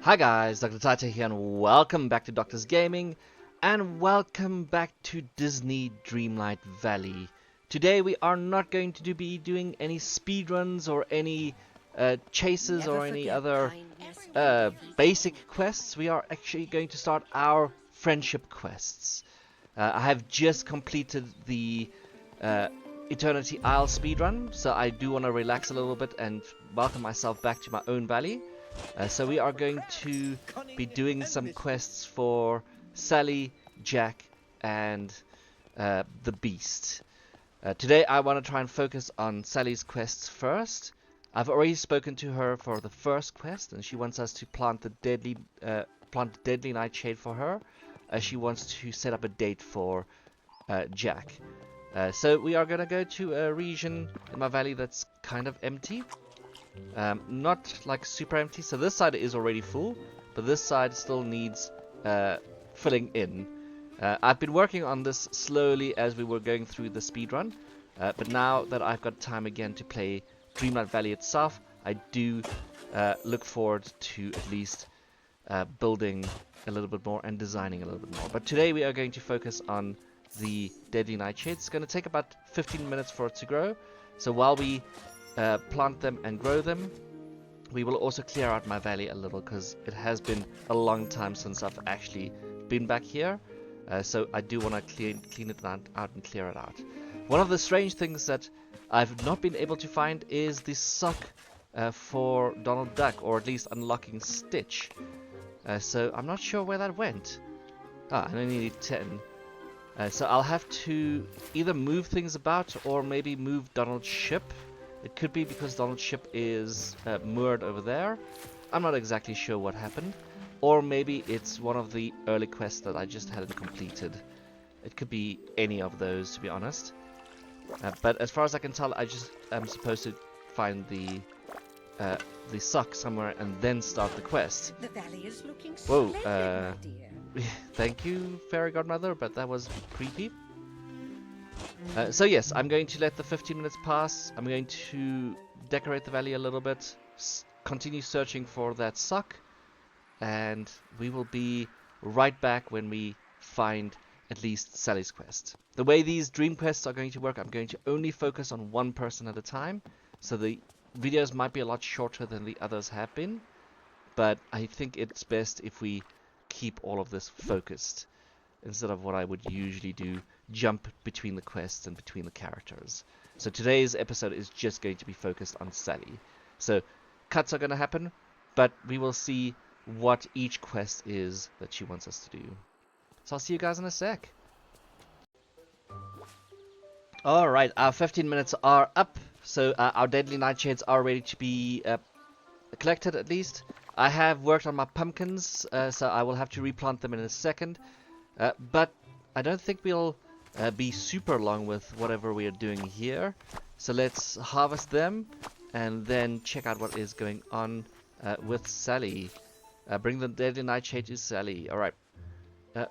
Hi guys, Dr. Tata here and welcome back to Doctor's Gaming and welcome back to Disney Dreamlight Valley. Today we are not going to be doing any speedruns or any chases or any other basic quests. We are actually going to start our friendship quests. I have just completed the Eternity Isle speedrun, so I do want to relax a little bit and welcome myself back to my own valley. So we are going to be doing some quests for Sally, Jack, and the Beast. Today I want to try and focus on Sally's quests first. I've already spoken to her for the first quest, and she wants us to plant the deadly nightshade for her. She wants to set up a date for Jack. So we are going to go to a region in my valley that's kind of empty. Not like super empty, so this side is already full, but this side still needs filling in. I've been working on this slowly as we were going through the speedrun, but now that I've got time again to play Dreamlight Valley itself, I do look forward to at least building a little bit more and designing a little bit more. But today we are going to focus on the Deadly Nightshade. It's going to take about 15 minutes for it to grow, so while we plant them and grow them, we will also clear out my valley a little because it has been a long time since I've actually been back here, so I do want to clean it out and clear it out. One of the strange things that I've not been able to find is the sock for Donald Duck, or at least unlocking Stitch, so I'm not sure where that went. I only need 10. So I'll have to either move things about or maybe move Donald's ship. It could be because Donald's ship is moored over there. I'm not exactly sure what happened. Or maybe it's one of the early quests that I just hadn't completed. It could be any of those, to be honest. But as far as I can tell, I just am supposed to find the sock somewhere and then start the quest. The valley is looking Whoa, splendid, my dear. thank you, Fairy Godmother, but that was creepy. So yes, I'm going to let the 15 minutes pass. I'm going to decorate the valley a little bit, continue searching for that sock, and we will be right back when we find at least Sally's quest. The way these dream quests are going to work, I'm going to only focus on one person at a time, so the videos might be a lot shorter than the others have been, but I think it's best if we keep all of this focused instead of what I would usually do, jump between the quests and between the characters. So today's episode is just going to be focused on Sally. So cuts are going to happen, but we will see what each quest is that she wants us to do. So I'll see you guys in a sec. Alright, our 15 minutes are up, so our deadly nightshades are ready to be collected at least. I have worked on my pumpkins, so I will have to replant them in a second. But I don't think we'll be super long with whatever we are doing here. So let's harvest them and then check out what is going on with Sally. Bring the deadly nightshade to Sally. Alright.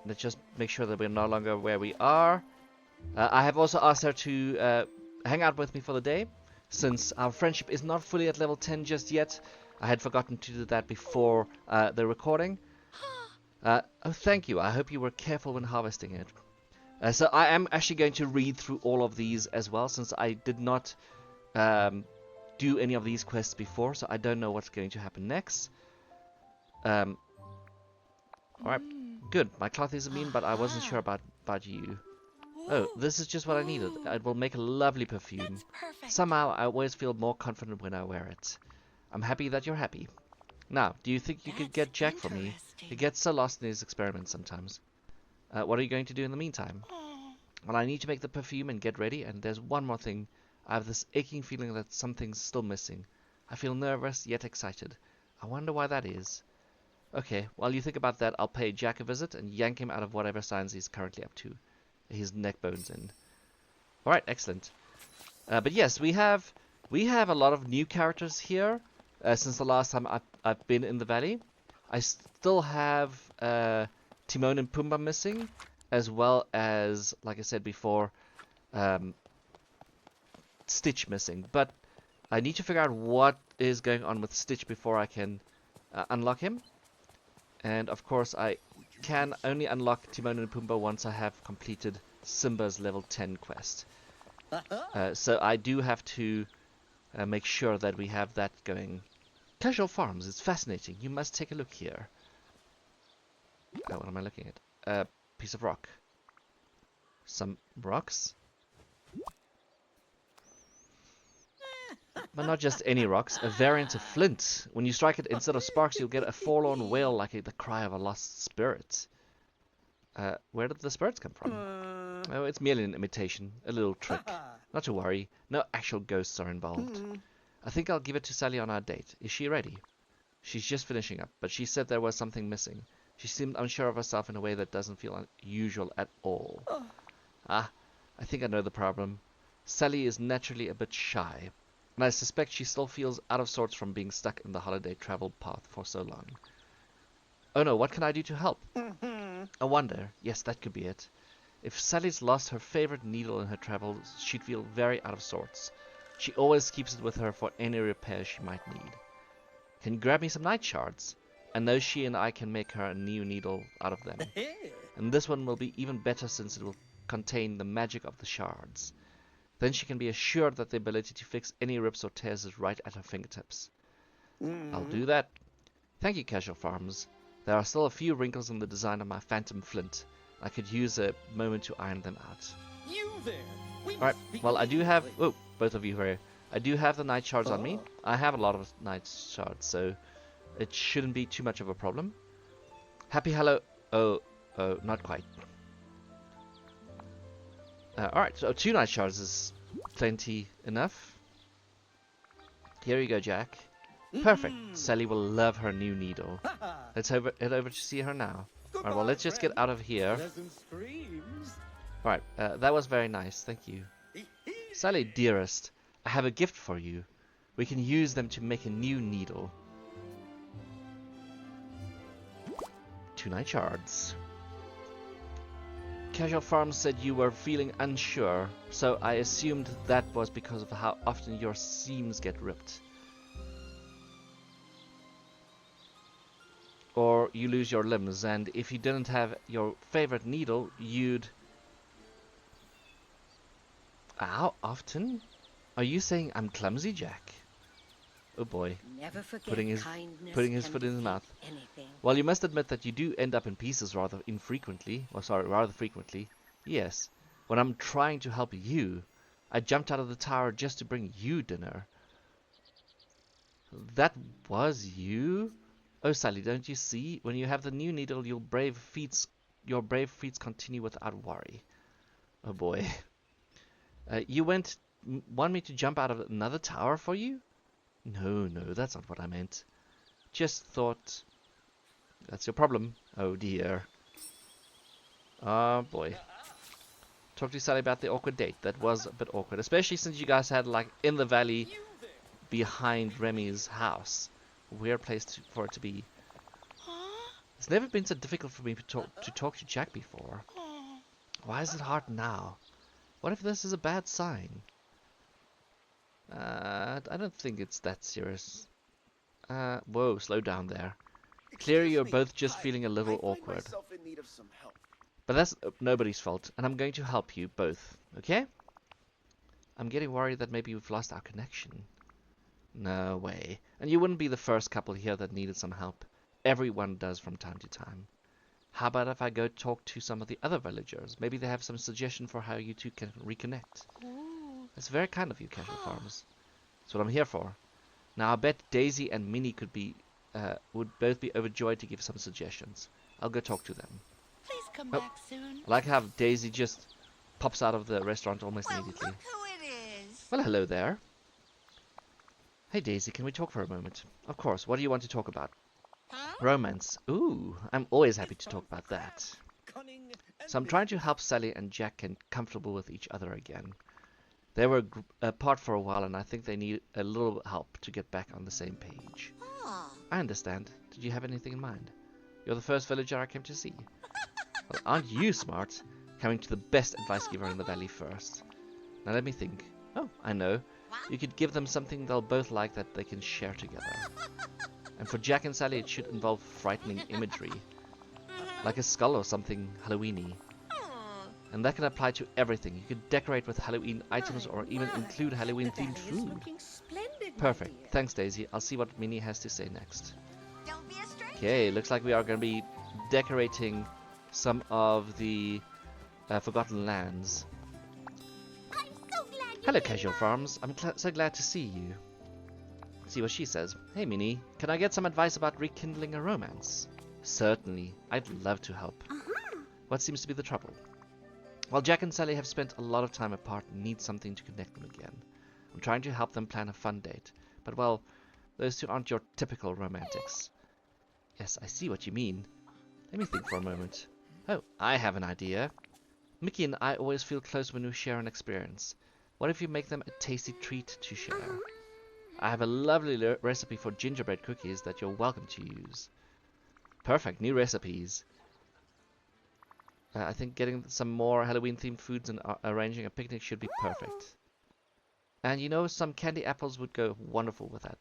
Let's just make sure that we're no longer where we are. I have also asked her to hang out with me for the day, since our friendship is not fully at level 10 just yet. I had forgotten to do that before the recording. Oh, thank you. I hope you were careful when harvesting it. So I am actually going to read through all of these as well, since I did not do any of these quests before, so I don't know what's going to happen next. Alright, good. My cloth is mean, but I wasn't sure about you. Oh, this is just what I needed. It will make a lovely perfume. Somehow, I always feel more confident when I wear it. I'm happy that you're happy. Now, do you think you could get Jack for me? He gets so lost in his experiments sometimes. What are you going to do in the meantime? Well, I need to make the perfume and get ready, and there's one more thing. I have this aching feeling that something's still missing. I feel nervous, yet excited. I wonder why that is. Okay, while you think about that, I'll pay Jack a visit and yank him out of whatever science he's currently up to. His neck bones in. Alright, excellent. But yes, we have a lot of new characters here. Since the last time I've been in the valley. I still have Timon and Pumbaa missing, as well as, like I said before, Stitch missing. But I need to figure out what is going on with Stitch before I can unlock him. And of course I can only unlock Timon and Pumbaa once I have completed Simba's level 10 quest. So I do have to make sure that we have that going. Casual Farms is fascinating. You must take a look here. What am I looking at? A piece of rock. Some rocks? But not just any rocks, a variant of flint. When you strike it, instead of sparks, you'll get a forlorn wail like the cry of a lost spirit. Where did the spirits come from? Oh, it's merely an imitation, a little trick. Not to worry, no actual ghosts are involved. I think I'll give it to Sally on our date. Is she ready? She's just finishing up, but she said there was something missing. She seemed unsure of herself in a way that doesn't feel unusual at all. Ah, I think I know the problem. Sally is naturally a bit shy, and I suspect she still feels out of sorts from being stuck in the holiday travel path for so long. Oh no, what can I do to help? I wonder. Yes, that could be it. If Sally's lost her favorite needle in her travels, she'd feel very out of sorts. She always keeps it with her for any repairs she might need. Can you grab me some night shards? I know she and I can make her a new needle out of them. And this one will be even better since it will contain the magic of the shards. Then she can be assured that the ability to fix any rips or tears is right at her fingertips. I'll do that. Thank you, Casual Farms. There are still a few wrinkles in the design of my phantom flint. I could use a moment to iron them out. Alright, well I do have... Oh, both of you here. I do have the night shards on me. I have a lot of night shards, so it shouldn't be too much of a problem. Happy hello... Oh, not quite. Alright, so 2 night shards is plenty enough. Here you go, Jack. Perfect. Sally will love her new needle. Let's head over to see her now. Alright, well, let's just get out of here. Alright, that was very nice. Thank you. Sally, dearest, I have a gift for you. We can use them to make a new needle. 2 night shards. Casual Farms said you were feeling unsure, so I assumed that was because of how often your seams get ripped. Or you lose your limbs, and if you didn't have your favorite needle, you'd... How often? Are you saying I'm clumsy, Jack? Oh boy. Never forget Putting his foot in his mouth. Anything. Well, you must admit that you do end up in pieces rather infrequently. Or sorry, rather frequently. Yes. When I'm trying to help you, I jumped out of the tower just to bring you dinner. That was you? Oh, Sally, don't you see? When you have the new needle, your brave feats continue without worry. Oh boy. You want me to jump out of another tower for you? No, that's not what I meant. Just thought... That's your problem. Oh dear. Oh boy. Talk to Sally about the awkward date. That was a bit awkward. Especially since you guys had, like, in the valley behind Remy's house. Weird place for it to be. It's never been so difficult for me to talk to Jack before. Why is it hard now? What if this is a bad sign? I don't think it's that serious. Whoa, slow down there. Clearly you're both just feeling a little awkward. But that's nobody's fault, and I'm going to help you both, okay? I'm getting worried that maybe we've lost our connection. No way. And you wouldn't be the first couple here that needed some help. Everyone does from time to time. How about if I go talk to some of the other villagers? Maybe they have some suggestion for how you two can reconnect. That's very kind of you, Casual Farms. That's what I'm here for. Now I bet Daisy and Minnie would both be overjoyed to give some suggestions. I'll go talk to them. Please come back soon. I like how Daisy just pops out of the restaurant almost immediately. Look who it is. Well, hello there. Hey Daisy, can we talk for a moment? Of course, what do you want to talk about? Huh? Romance. Ooh, I'm always happy to talk about that. So I'm trying to help Sally and Jack get comfortable with each other again. They were apart for a while and I think they need a little help to get back on the same page. Oh. I understand. Did you have anything in mind? You're the first villager I came to see. Well, aren't you smart? Coming to the best advice giver in the valley first. Now let me think. Oh, I know. You could give them something they'll both like that they can share together. And for Jack and Sally, it should involve frightening imagery, like a skull or something Halloweeny. And that can apply to everything. You could decorate with Halloween items or even include Halloween-themed food. Perfect. Thanks, Daisy. I'll see what Minnie has to say next. Don't be a stranger. Okay, looks like we are going to be decorating some of the Forgotten Lands. I'm so glad you Hello, came Casual by. Farms. I'm so glad to see you. See what she says. Hey, Minnie. Can I get some advice about rekindling a romance? Certainly. I'd love to help. What seems to be the trouble? Well, Jack and Sally have spent a lot of time apart and need something to connect them again. I'm trying to help them plan a fun date. But, well, those two aren't your typical romantics. Yes, I see what you mean. Let me think for a moment. Oh, I have an idea. Mickey and I always feel close when we share an experience. What if you make them a tasty treat to share? I have a lovely recipe for gingerbread cookies that you're welcome to use. Perfect, new recipes. I think getting some more Halloween-themed foods and arranging a picnic should be perfect. And you know, some candy apples would go wonderful with that.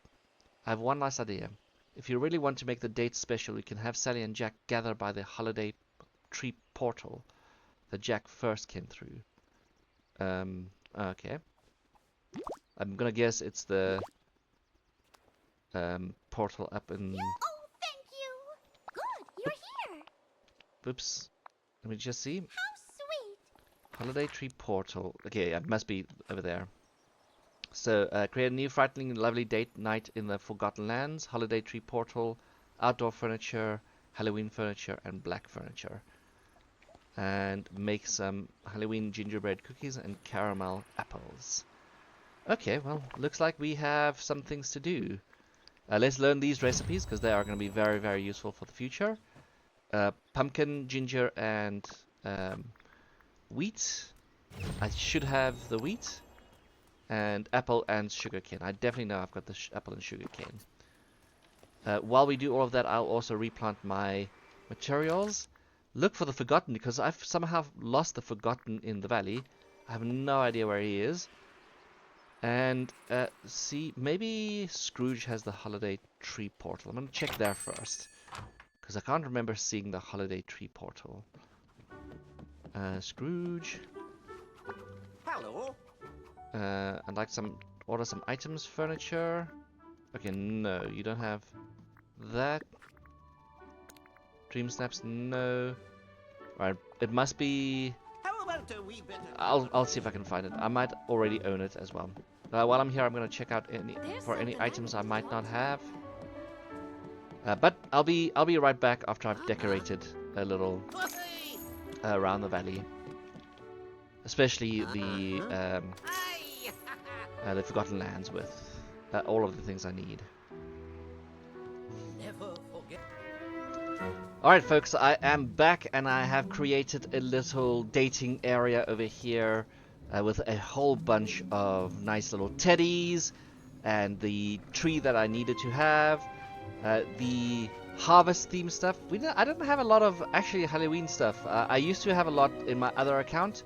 I have one last idea. If you really want to make the date special, you can have Sally and Jack gather by the holiday tree portal that Jack first came through. Okay. I'm gonna guess it's the portal up in... Oh, thank you. Good, you're here. Oops. Let me just see. How sweet. Holiday tree portal. Okay, it must be over there. So, create a new frightening lovely date night in the Forgotten Lands. Holiday tree portal, outdoor furniture, Halloween furniture, and black furniture. And make some Halloween gingerbread cookies and caramel apples. Okay, well, looks like we have some things to do. Let's learn these recipes because they are going to be very, very useful for the future. Pumpkin, ginger, and wheat. I should have the wheat. And apple and sugarcane. I definitely know I've got the apple and sugarcane. While we do all of that, I'll also replant my materials. Look for the Forgotten, because I've somehow lost the Forgotten in the valley. I have no idea where he is. And see, maybe Scrooge has the holiday tree portal. I'm going to check there first, because I can't remember seeing the holiday tree portal. Scrooge. Hello. I'd like order some items, furniture. Okay, no, you don't have that. Dream snaps, no. Alright, it must be... How about a wee bit of... I'll see if I can find it. I might already own it as well. While I'm here, I'm gonna check out for any items I might not have. But I'll be right back after I've decorated a little around the valley, especially the Forgotten Lands with all of the things I need. Never forget. Alright folks, I am back and I have created a little dating area over here with a whole bunch of nice little teddies and the tree that I needed to have, the harvest theme stuff. I don't have a lot of actually Halloween stuff. I used to have a lot in my other account,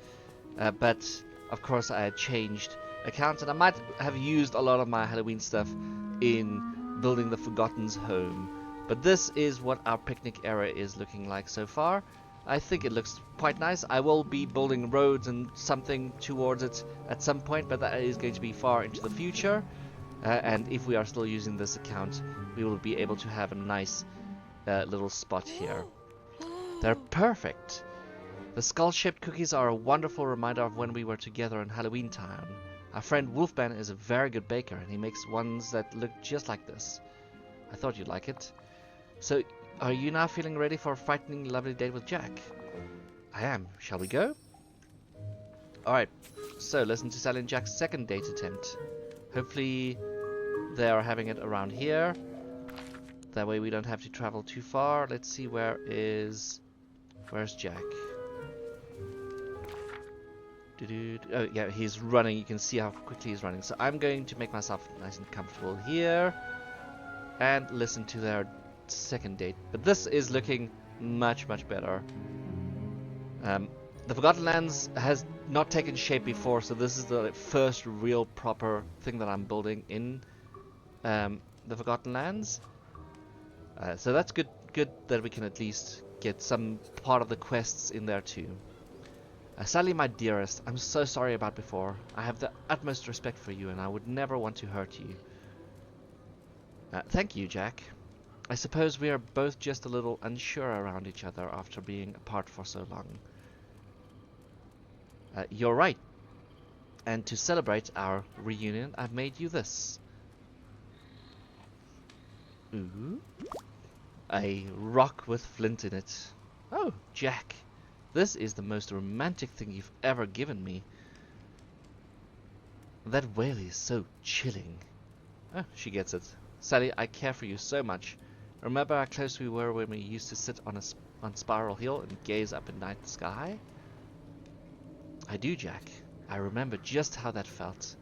but of course I had changed accounts and I might have used a lot of my Halloween stuff in building the Forgotten's home. But this is what our picnic area is looking like so far. I think it looks quite nice. I will be building roads and something towards it at some point, but that is going to be far into the future. And if we are still using this account, we will be able to have a nice little spot here. They're perfect. The skull-shaped cookies are a wonderful reminder of when we were together in Halloween Town. Our friend Wolfman is a very good baker, and he makes ones that look just like this. I thought you'd like it. So, are you now feeling ready for a frightening, lovely date with Jack? I am. Shall we go? Alright, so listen to Sally and Jack's second date attempt. Hopefully, they are having it around here. That way we don't have to travel too far. Let's see, where's Jack? Oh, yeah, he's running. You can see how quickly he's running. So I'm going to make myself nice and comfortable here and listen to their second date. But this is looking much, much better. The Forgotten Lands has not taken shape before, so this is the first real proper thing that I'm building in the Forgotten Lands. So that's good. Good that we can at least get some part of the quests in there too. Sally, my dearest, I'm so sorry about before. I have the utmost respect for you, and I would never want to hurt you. Thank you, Jack. I suppose we are both just a little unsure around each other after being apart for so long. You're right. And to celebrate our reunion, I've made you this. Ooh. A rock with flint in it. Oh, Jack. This is the most romantic thing you've ever given me. That whale is so chilling. Oh, she gets it. Sally, I care for you so much. Remember how close we were when we used to sit on Spiral Hill and gaze up at night sky? I do, Jack. I remember just how that felt.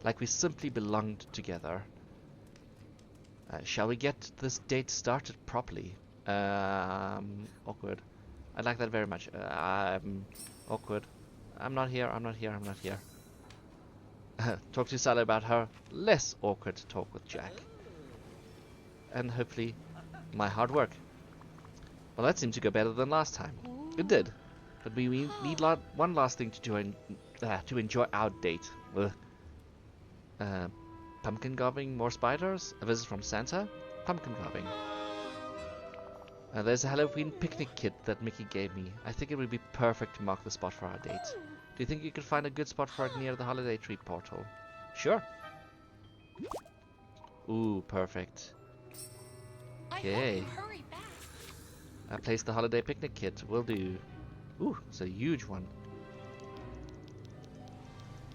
Like we simply belonged together. Shall we get this date started properly? Awkward. I like that very much. Awkward. I'm not here, I'm not here, I'm not here. Talk to Sally about her less awkward talk with Jack. And hopefully my hard work. Well, that seemed to go better than last time. It did. But we need one last thing to enjoy our date. Pumpkin carving, more spiders, a visit from Santa, pumpkin carving. There's a Halloween picnic kit that Mickey gave me. I think it would be perfect to mark the spot for our date. Do you think you could find a good spot for it near the holiday tree portal? Sure. Ooh, perfect. Okay. I placed the holiday picnic kit. Will do. Ooh, it's a huge one.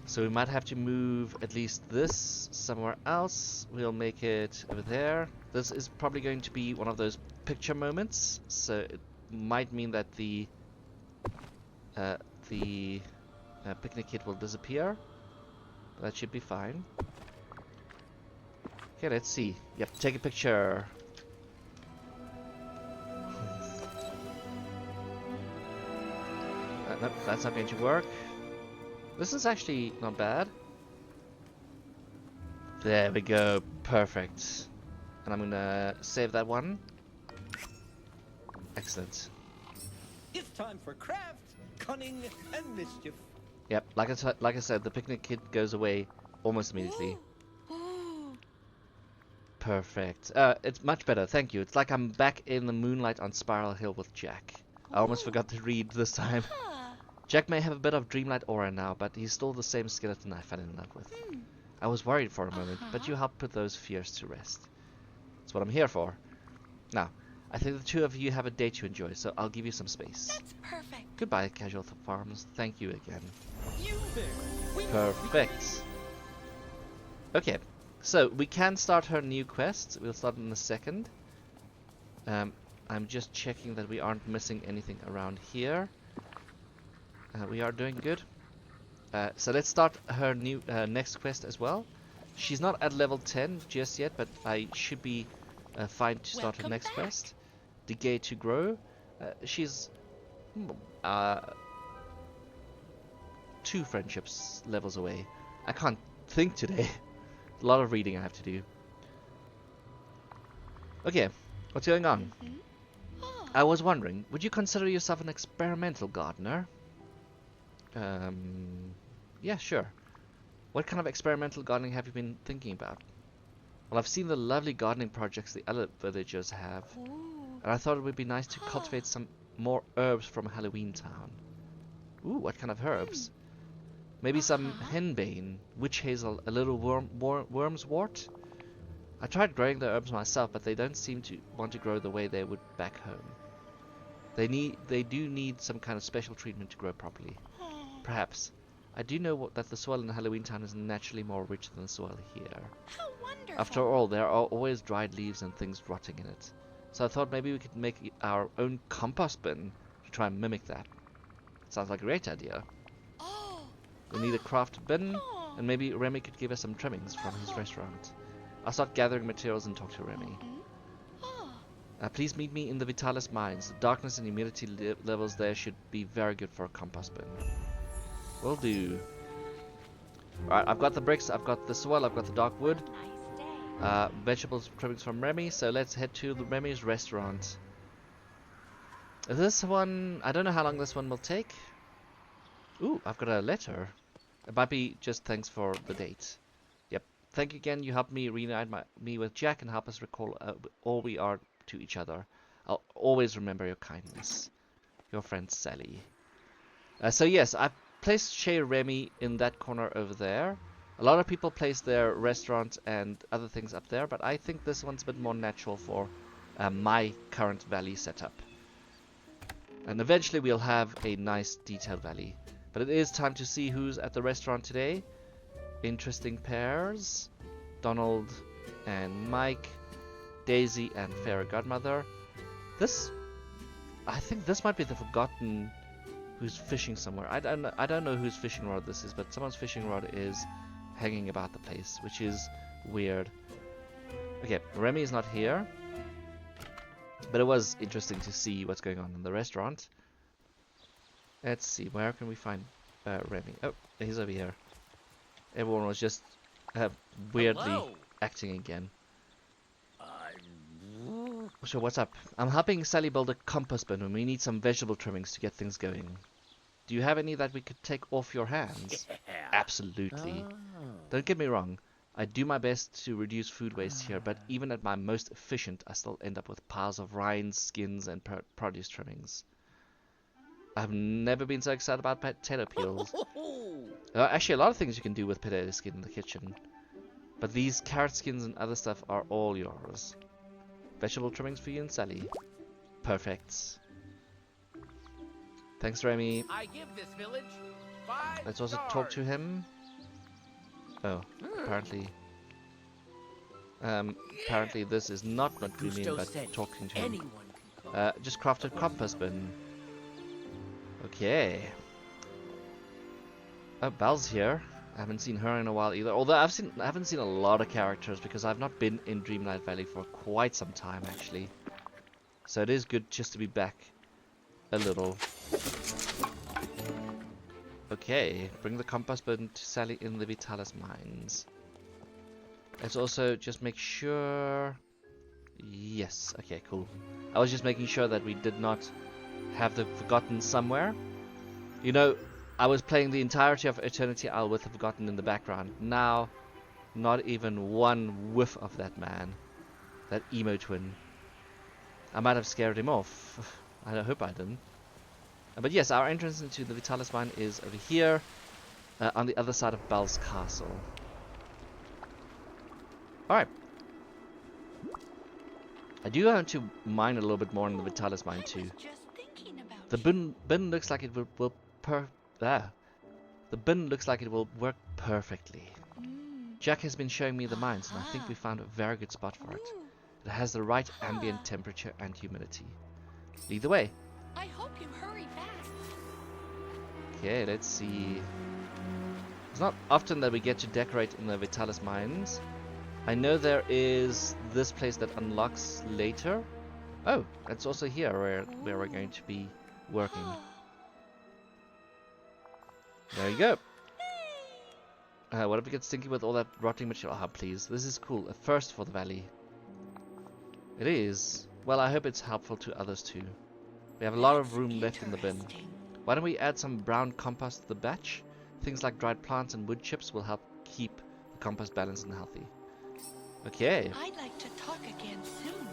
So we might have to move at least this somewhere else. We'll make it over there. This is probably going to be one of those picture moments, so it might mean that the picnic kit will disappear. That should be fine. Okay, let's see. Yep, take a picture. Nope, that's not going to work. This is actually not bad. There we go. Perfect. And I'm gonna save that one. Excellent. It's time for craft, cunning, and mischief. Yep, like I said, the picnic kit goes away almost immediately. Perfect. It's much better, thank you. It's like I'm back in the moonlight on Spiral Hill with Jack. I almost forgot to read this time. Jack may have a bit of Dreamlight aura now, but he's still the same skeleton I fell in love with. I was worried for a moment, but you helped put those fears to rest. That's what I'm here for. Now, I think the two of you have a date to enjoy, so I'll give you some space. That's perfect. Goodbye, Casual Farms. Thank you again. You there. Perfect. Okay, so we can start her new quest. We'll start in a second. I'm just checking that we aren't missing anything around here. We are doing good. So let's start her new next quest as well. She's not at level 10 just yet, but I should be fine to start her next quest. Decay to grow. She's 2 friendships levels away. I can't think today. A lot of reading I have to do. Okay, what's going on? I was wondering, would you consider yourself an experimental gardener? Yeah, sure. What kind of experimental gardening have you been thinking about? Well, I've seen the lovely gardening projects the other villagers have, and I thought it would be nice to cultivate some more herbs from Halloween Town. Ooh, what kind of herbs? Maybe some henbane, witch hazel, a little worm's wort? I tried growing the herbs myself, but they don't seem to want to grow the way they would back home. They do need some kind of special treatment to grow properly. Perhaps. I do know that the soil in Halloween Town is naturally more rich than the soil here. How wonderful. After all, there are always dried leaves and things rotting in it. So I thought maybe we could make our own compost bin to try and mimic that. Sounds like a great idea. We need a craft bin, and maybe Remy could give us some trimmings from his restaurant. I'll start gathering materials and talk to Remy. Please meet me in the Vitalis mines. The darkness and humidity levels there should be very good for a compost bin. Will do. Alright, I've got the bricks, I've got the soil, I've got the dark wood. Vegetables trimmings from Remy, so let's head to the Remy's restaurant. This one, I don't know how long this one will take. Ooh, I've got a letter. It might be just thanks for the date. Yep. Thank you again. You helped me reunite me with Jack and help us recall all we are to each other. I'll always remember your kindness. Your friend Sally. So yes, I placed Chez Remy in that corner over there. A lot of people place their restaurant and other things up there, but I think this one's a bit more natural for my current valley setup. And eventually we'll have a nice detailed valley. But it is time to see who's at the restaurant today. Interesting pairs. Donald and Mike. Daisy and Fairy Godmother. I think this might be the forgotten who's fishing somewhere. I don't know whose fishing rod this is, but someone's fishing rod is hanging about the place, which is weird. Okay, Remy is not here. But it was interesting to see what's going on in the restaurant. Let's see, where can we find Remy? Oh, he's over here. Everyone was just weirdly Hello. acting again. So what's up? I'm helping Sally build a compost bin and we need some vegetable trimmings to get things going. Do you have any that we could take off your hands? Absolutely. Don't get me wrong. I do my best to reduce food waste here, but even at my most efficient, I still end up with piles of rinds, skins, and produce trimmings. I've never been so excited about potato peels. Actually, a lot of things you can do with potato skin in the kitchen. But these carrot skins and other stuff are all yours. Vegetable trimmings for you and Sally. Perfect. Thanks, Remy. I give this village 5 Let's also stars. talk to him. Oh, apparently this is not what we mean by talking to him. Just crafted compost bin. Okay. Oh, Belle's here. I haven't seen her in a while either. Although I haven't seen a lot of characters because I've not been in Dreamlight Valley for quite some time actually. So it is good just to be back a little. Okay, bring the compost bin to Sally in the Vitalis mines. Let's also just make sure... Yes, okay, cool. I was just making sure that we did not have the Forgotten somewhere. You know, I was playing the entirety of Eternity Isle with the Forgotten in the background. Now, not even one whiff of that man. That emo twin. I might have scared him off. I hope I didn't. But yes, our entrance into the Vitalis mine is over here, on the other side of Belle's castle. Alright. I do want to mine a little bit more in the Vitalis mine too. Just thinking about The bin looks like it will the bin looks like it will work perfectly. Jack has been showing me the mines, and I think we found a very good spot for it. It has the right ambient temperature and humidity. Lead the way. I hope you hurry back. Okay, let's see. It's not often that we get to decorate in the Vitalis mines. I know there is this place that unlocks later. Oh, it's also here where we're going to be working. There you go. What if it gets stinky with all that rotting material? Ah, please. This is cool. A first for the valley. It is. Well, I hope it's helpful to others too. We have a lot of room left in the bin. Why don't we add some brown compost to the batch? Things like dried plants and wood chips will help keep the compost balanced and healthy. Okay. I'd like to talk again soon.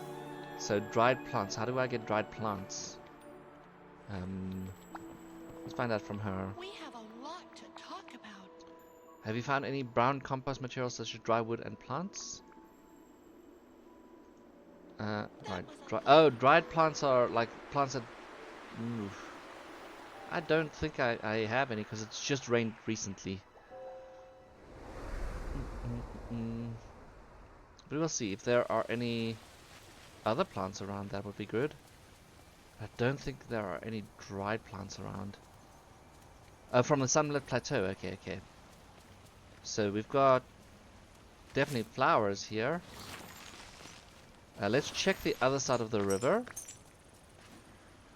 So dried plants. How do I get dried plants? Let's find out from her. We have a lot to talk about. Have you found any brown compost materials such as dry wood and plants? Right. Dried plants are like plants that... Oof. I don't think I have any because it's just rained recently. But we'll see if there are any other plants around. That would be good. I don't think there are any dried plants around. From the Sunlit Plateau. Okay. So we've got definitely flowers here. Let's check the other side of the river,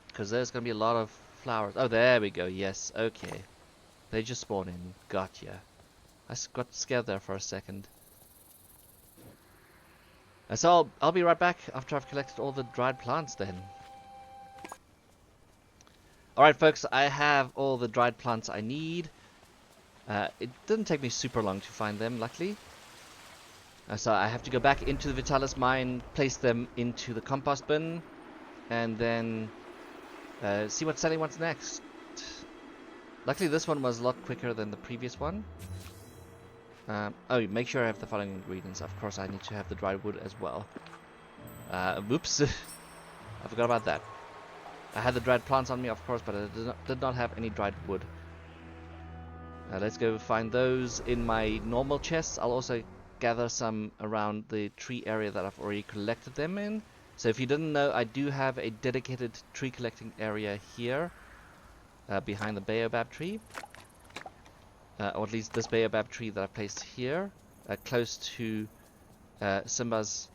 because there's going to be a lot of flowers. Oh, there we go. Yes, okay. They just spawn in. Gotcha. I got scared there for a second. So I'll be right back after I've collected all the dried plants then. Alright folks, I have all the dried plants I need. It didn't take me super long to find them, luckily. So I have to go back into the Vitalis mine, place them into the compost bin, and then see what Sally wants next. Luckily this one was a lot quicker than the previous one. Oh, make sure I have the following ingredients. Of course I need to have the dried wood as well. Whoops. I forgot about that. I had the dried plants on me, of course, but I did not have any dried wood. Let's go find those in my normal chests. I'll also gather some around the tree area that I've already collected them in. So if you didn't know, I do have a dedicated tree collecting area here behind the baobab tree. Or at least this baobab tree that I placed here, close to Simba's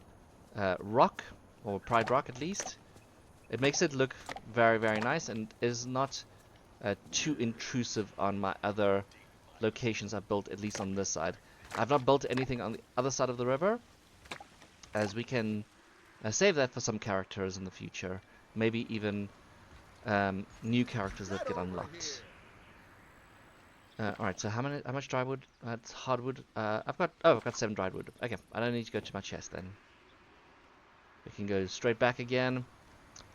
rock, or Pride Rock at least. It makes it look very, very nice and is not too intrusive on my other locations I've built, at least on this side. I've not built anything on the other side of the river, as we can save that for some characters in the future. Maybe even new characters that get unlocked. Alright, so how much dry wood? That's hardwood. I've got 7 dried wood. Okay, I don't need to go to my chest then. We can go straight back again.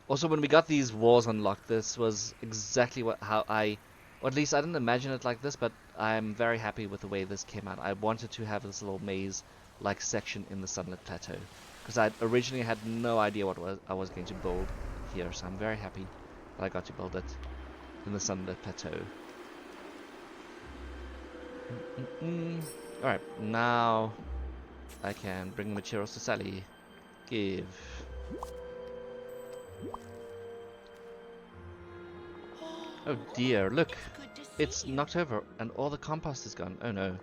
Also, when we got these walls unlocked, this was exactly how I, or at least I didn't imagine it like this, but I'm very happy with the way this came out. I wanted to have this little maze-like section in the Sunlit Plateau, because I originally had no idea what I was going to build here, so I'm very happy that I got to build it in the Sunlit Plateau. Alright, now I can bring the materials to Sally. Give. Oh dear, look, Good to see it's you. knocked over and all the compost is gone. Oh no.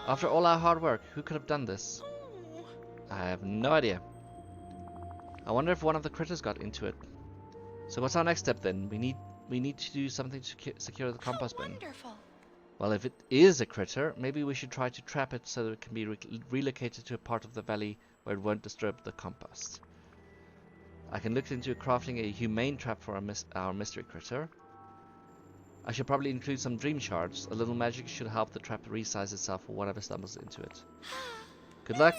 After all our hard work, who could have done this? Oh, I have no idea. I wonder if one of the critters got into it. So what's our next step then? We need to do something to secure the how compost bin. wonderful. Well, if it is a critter, maybe we should try to trap it so that it can be relocated to a part of the valley where it won't disturb the compost. I can look into crafting a humane trap for our mystery critter. I should probably include some dream shards. A little magic should help the trap resize itself for whatever stumbles into it. Good luck.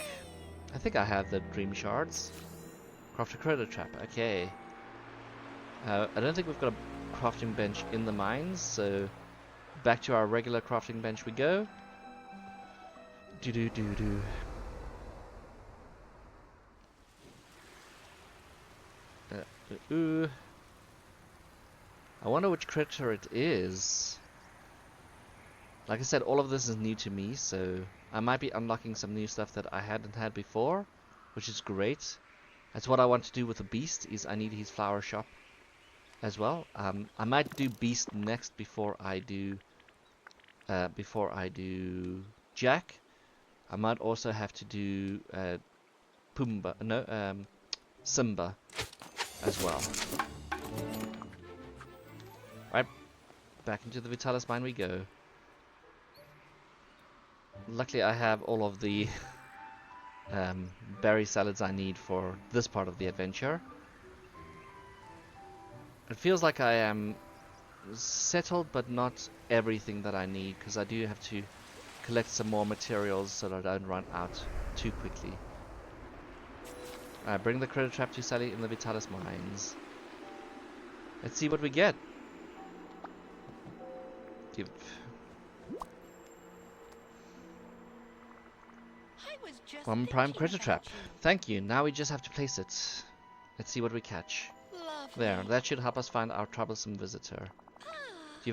I think I have the dream shards. Craft a critter trap. Okay. I don't think we've got a crafting bench in the mines, so back to our regular crafting bench we go. Do. I wonder which critter it is. Like I said, all of this is new to me, so I might be unlocking some new stuff that I hadn't had before, which is great. That's what I want to do with the beast, is I need his flower shop as well. I might do beast next before I do Jack. I might also have to do Simba as well. Right, back into the Vitalis mine we go. Luckily I have all of the berry salads I need for this part of the adventure. It feels like I am settled, but not everything that I need, because I do have to collect some more materials so that I don't run out too quickly. Bring the critter trap to Sally in the Vitalis mines. Let's see what we get. Give. I was just One prime thinking critter about trap. you. Thank you. Now we just have to place it. Let's see what we catch. Lovely. There, that should help us find our troublesome visitor. Ah, Do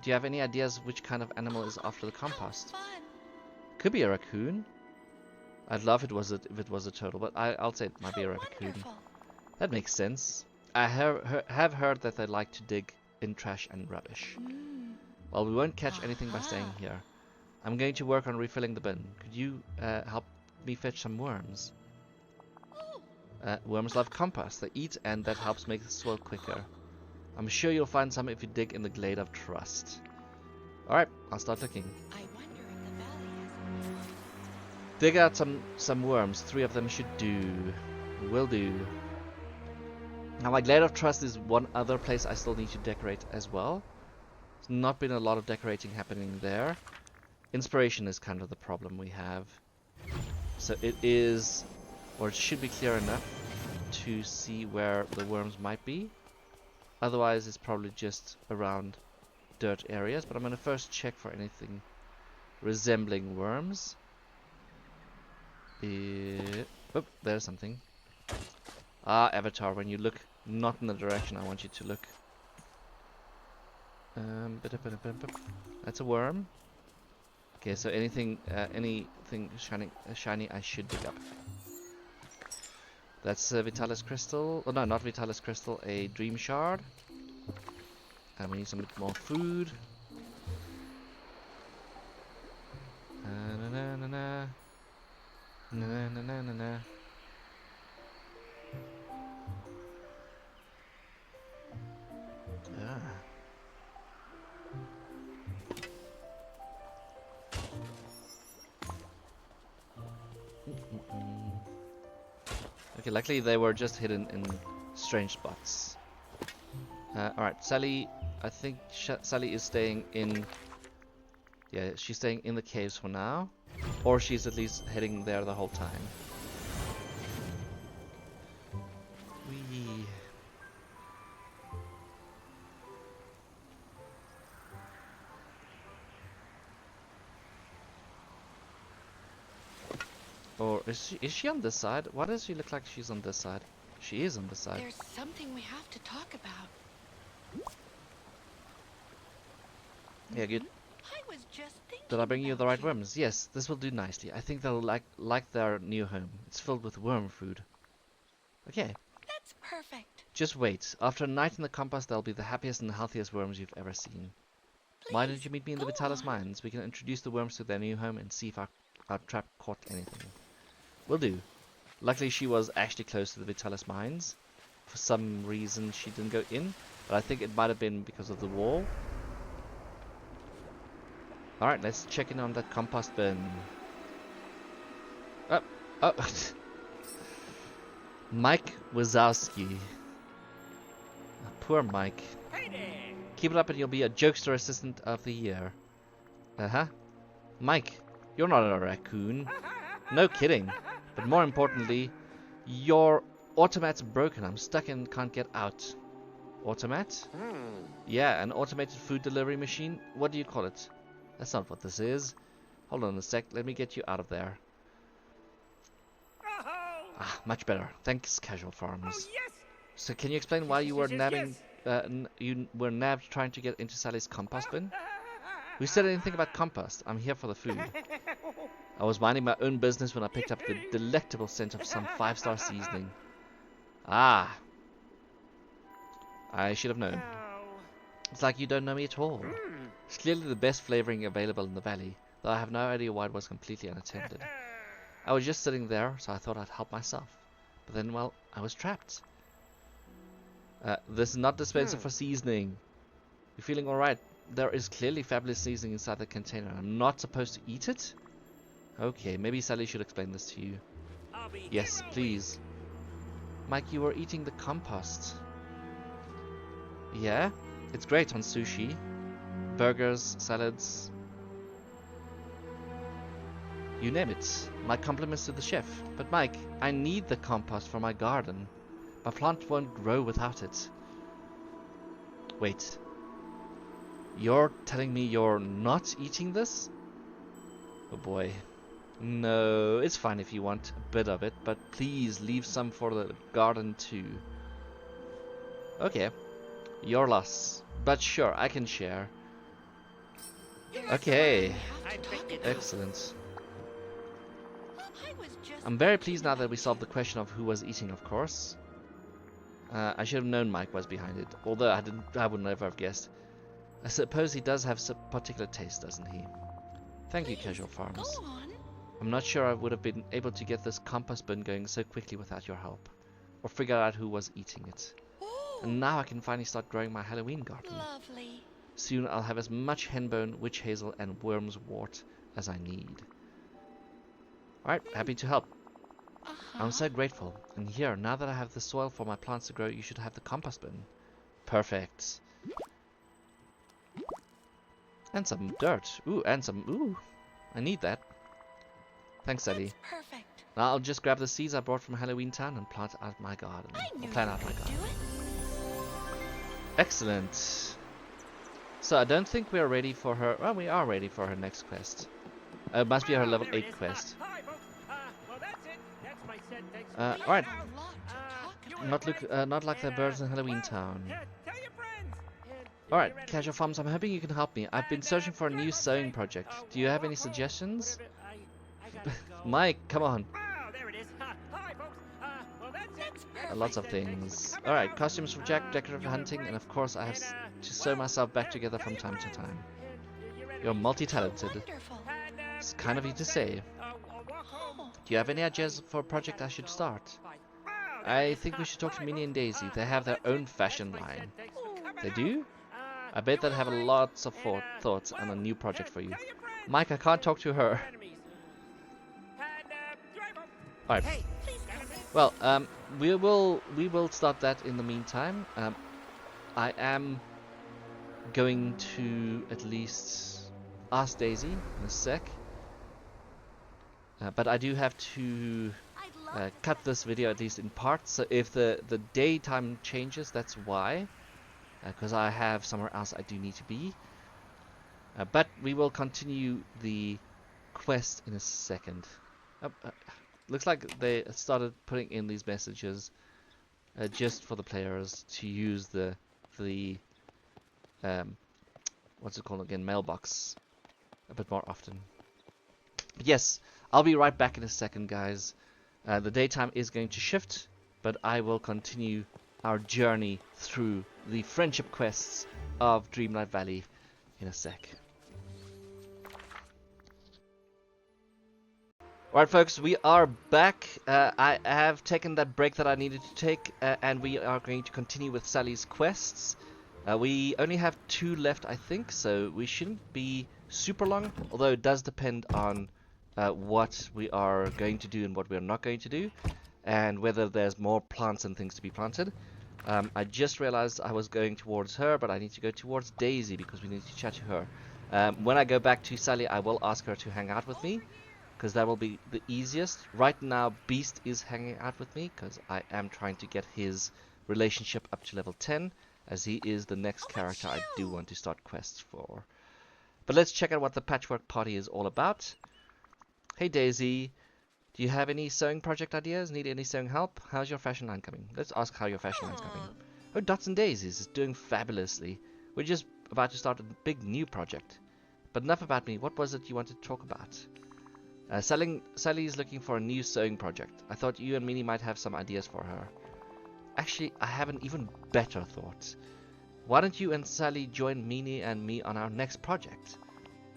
you have any ideas which kind of animal is after the compost? fun. Could be a raccoon. I'd love if it was a turtle, but I'll say it might be a How raccoon. wonderful. That makes sense. I have heard that they like to dig in trash and rubbish. Mm. Well, we won't catch anything by staying Aha. here. I'm going to work on refilling the bin. Could you help me fetch some worms? Oh, Worms love compost. They eat, and that helps make the soil quicker. I'm sure you'll find some if you dig in the glade of trust. Alright, I'll start looking. I wonder if the valley is. Dig out some worms. 3 of them should do. Will do. Now my Glade of Trust is one other place I still need to decorate as well. There's not been a lot of decorating happening there. Inspiration is kind of the problem we have. So it is, or it should be clear enough to see where the worms might be. Otherwise it's probably just around dirt areas, but I'm going to first check for anything resembling worms. Oh, there's something. Ah, Avatar, when you look not in the direction I want you to look. That's a worm. Okay, so anything shiny I should dig up. That's Vitalis Crystal. Oh no, not Vitalis Crystal, a Dream Shard. And we need some more food. Na na na na. Na na na na na. Ah. Okay, luckily they were just hidden in strange spots. Alright, Sally, I think Sally is staying in... Yeah, she's staying in the caves for now. Or she's at least heading there the whole time. Whee. Or is she on this side? Why does she look like she's on this side? She is on this side. There's something we have to talk about. Yeah, good. I was just thinking. Did I bring you the about right worms? Yes, this will do nicely. I think they'll like their new home. It's filled with worm food. Okay, That's perfect. just wait. After a night in the compost, they'll be the happiest and healthiest worms you've ever seen. Why Please, didn't you meet me in the go Vitalis on. mines? We can introduce the worms to their new home and see if our trap caught anything. Will do. Luckily she was actually close to the Vitalis mines. For some reason she didn't go in, but I think it might have been because of the wall. Alright, let's check in on that compost bin. Oh, Mike Wazowski. Poor Mike. Hey there. Keep it up and you'll be a Jokester Assistant of the Year. Uh-huh. Mike, you're not a raccoon. No kidding. But more importantly, your automat's broken. I'm stuck and can't get out. Automat? Yeah, an automated food delivery machine. What do you call it? That's not what this is. Hold on a sec. Let me get you out of there. Ah, much better. Thanks, Casual Farms. Oh, yes. So can you explain why you were Yes, nabbing... yes. you were nabbed trying to get into Sally's compost bin? Who said anything about compost? I'm here for the food. I was minding my own business when I picked up the delectable scent of some 5-star seasoning. Ah. I should have known. It's like you don't know me at all. It's clearly the best flavoring available in the valley, though I have no idea why it was completely unattended. I was just sitting there, so I thought I'd help myself. But then, well, I was trapped. This is not dispenser for seasoning. You feeling alright? There is clearly fabulous seasoning inside the container. I'm not supposed to eat it? Okay, maybe Sally should explain this to you. I'll be Yes, here please. Mike, you were eating the compost. Yeah? It's great on sushi. Burgers, salads. You name it. My compliments to the chef. But Mike, I need the compost for my garden. My plant won't grow without it. Wait. You're telling me you're not eating this? Oh boy. No, it's fine if you want a bit of it, but please leave some for the garden too. Okay. Your loss. But sure, I can share. Okay. We have to talk about. Excellent. I was just I'm very thinking pleased now that about we solved the you. question of who was eating, of course. I should have known Mike was behind it, although I would never have guessed. I suppose he does have some particular taste, doesn't he? Thank you, Please, Casual Farms. Go on. I'm not sure I would have been able to get this compost bin going so quickly without your help, or figure out who was eating it. Ooh, And now I can finally start growing my Halloween garden. lovely. Soon I'll have as much henbone, witch hazel, and worm's wort as I need. Alright, happy to help. Uh-huh. I'm so grateful. And here, now that I have the soil for my plants to grow, you should have the compost bin. Perfect. And some dirt. Ooh, and some... Ooh, I need that. Thanks, Sally. That's perfect. Now I'll just grab the seeds I brought from Halloween Town and plant out my garden. I knew Or plant you out my could garden. do it. Excellent. So I don't think we're ready for her... Well, we are ready for her next quest. It must be her level 8 quest. Hi, folks. Well, that's it. That's my set. Thanks for Alright. A lot to talk about. Not like the birds in Halloween Town. Tell your friends. Alright, Casual Farms, I'm hoping you can help me. I've been searching for a new sewing project. Do you have any suggestions? Mike, come on. Oh, there it is. Hi, folks. Well, that's it. That's perfect. Lots of things. Alright, costumes for Jack, decorative hunting, and of course I have to sew myself back together from time to time. You're multi-talented. Wonderful. It's kind of you to say. Oh, Do you have any ideas for a project I should start? I think we should talk to Minnie and Daisy. They have their own fashion line. They do? I bet they'd have lots of thoughts on a new project for you. Mike, I can't talk to her. Alright. Hey, please come in. Well, we will start that in the meantime. I am going to at least ask Daisy in a sec. But I do have to I'd love cut this video at least in parts. So if the daytime changes, that's why. Because I have somewhere else I do need to be. But we will continue the quest in a second. Looks like they started putting in these messages just for the players to use the what's it called again, mailbox a bit more often. But yes, I'll be right back in a second, guys. The daytime is going to shift, but I will continue our journey through the friendship quests of Dreamlight Valley in a sec. Alright folks, we are back. I have taken that break that I needed to take, and we are going to continue with Sally's quests. We only have 2 left, I think, so we shouldn't be super long, although it does depend on what we are going to do and what we are not going to do, and whether there's more plants and things to be planted. I just realized I was going towards her, but I need to go towards Daisy because we need to chat to her. When I go back to Sally, I will ask her to hang out with me, because that will be the easiest. Right now, Beast is hanging out with me, because I am trying to get his relationship up to level 10, as he is the next character I do want to start quests for. But let's check out what the patchwork party is all about. Hey Daisy, do you have any sewing project ideas? Need any sewing help? How's your fashion line coming? Let's ask how your fashion line's coming. Oh, Dots and Daisies is doing fabulously. We're just about to start a big new project. But enough about me, what was it you wanted to talk about? Sally is looking for a new sewing project. I thought you and Minnie might have some ideas for her. Actually, I have an even better thought. Why don't you and Sally join Minnie and me on our next project?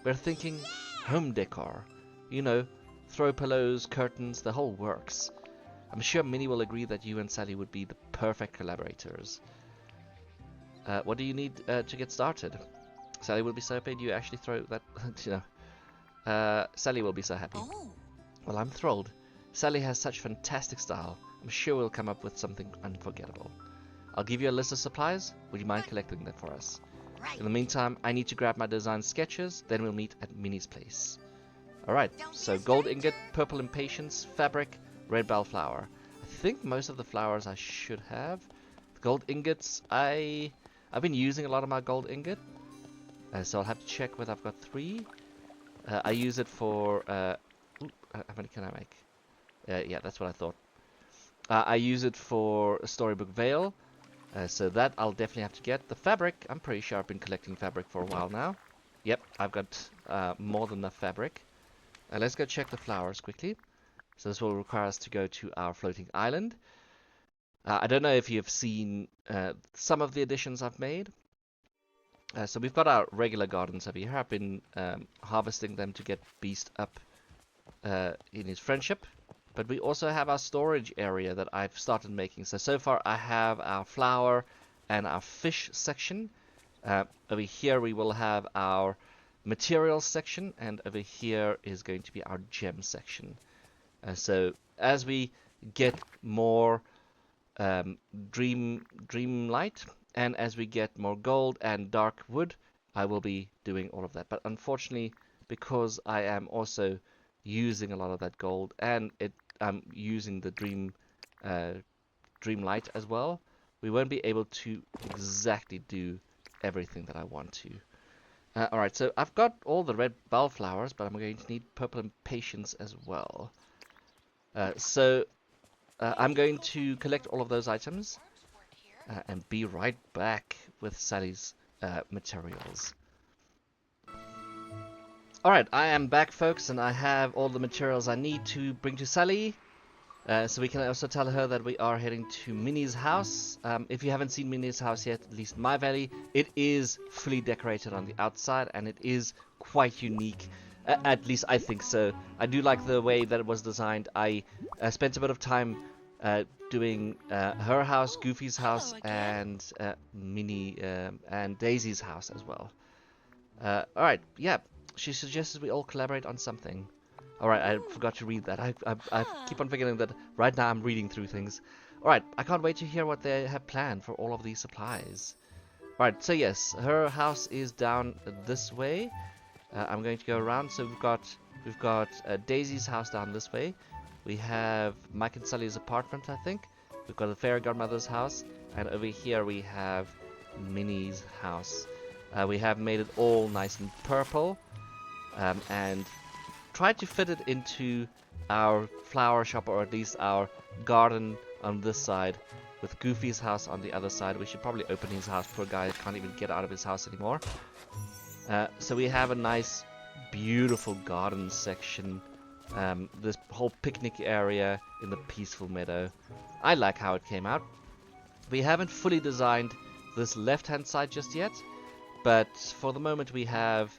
We're thinking home decor. You know, throw pillows, curtains, the whole works. I'm sure Minnie will agree that you and Sally would be the perfect collaborators. What do you need to get started? Sally will be so happy you actually throw that, you know. Sally will be so happy. Oh, Well, I'm thrilled. Sally has such fantastic style. I'm sure we'll come up with something unforgettable. I'll give you a list of supplies. Would you mind collecting them for us? right. In the meantime, I need to grab my design sketches. Then we'll meet at Minnie's place. Alright, so gold ingot, purple impatience, fabric, red bellflower. I think most of the flowers I should have. The gold ingots, I've been using a lot of my gold ingot. So I'll have to check whether I've got 3. I use it for... how many can I make? Yeah, that's what I thought. I use it for a storybook veil. So that I'll definitely have to get. The fabric, I'm pretty sure I've been collecting fabric for a while now. Yep, I've got more than enough fabric. Let's go check the flowers quickly. So this will require us to go to our floating island. I don't know if you've seen some of the additions I've made. So we've got our regular gardens over here. I've been harvesting them to get Beast up in his friendship. But we also have our storage area that I've started making. So far I have our flower and our fish section. Over here we will have our materials section, and over here is going to be our gem section. So as we get more Dreamlight, and as we get more gold and dark wood, I will be doing all of that. But unfortunately, because I am also using a lot of that gold, and I'm using the Dreamlight as well, we won't be able to exactly do everything that I want to. Alright, so I've got all the red bellflowers, but I'm going to need purple impatiens as well. I'm going to collect all of those items and be right back with Sally's materials. Alright, I am back, folks, and I have all the materials I need to bring to Sally. So we can also tell her that we are heading to Minnie's house. If you haven't seen Minnie's house yet, at least my valley, it is fully decorated on the outside, and it is quite unique. At least I think so. I do like the way that it was designed. I spent a bit of time doing her house, Goofy's house, and Minnie and Daisy's house as well. Alright, yeah. She suggested we all collaborate on something. Alright, I forgot to read that. I keep on forgetting that right now I'm reading through things. Alright, I can't wait to hear what they have planned for all of these supplies. Alright, so yes, her house is down this way. I'm going to go around. So we've got Daisy's house down this way. We have Mike and Sully's apartment, I think. We've got the fairy godmother's house, and over here we have Minnie's house. We have made it all nice and purple, and tried to fit it into our flower shop, or at least our garden on this side, with Goofy's house on the other side. We should probably open his house. Poor guy can't even get out of his house anymore. So we have a nice, beautiful garden section. This whole picnic area in the peaceful meadow. I like how it came out. We haven't fully designed this left-hand side just yet, but for the moment we have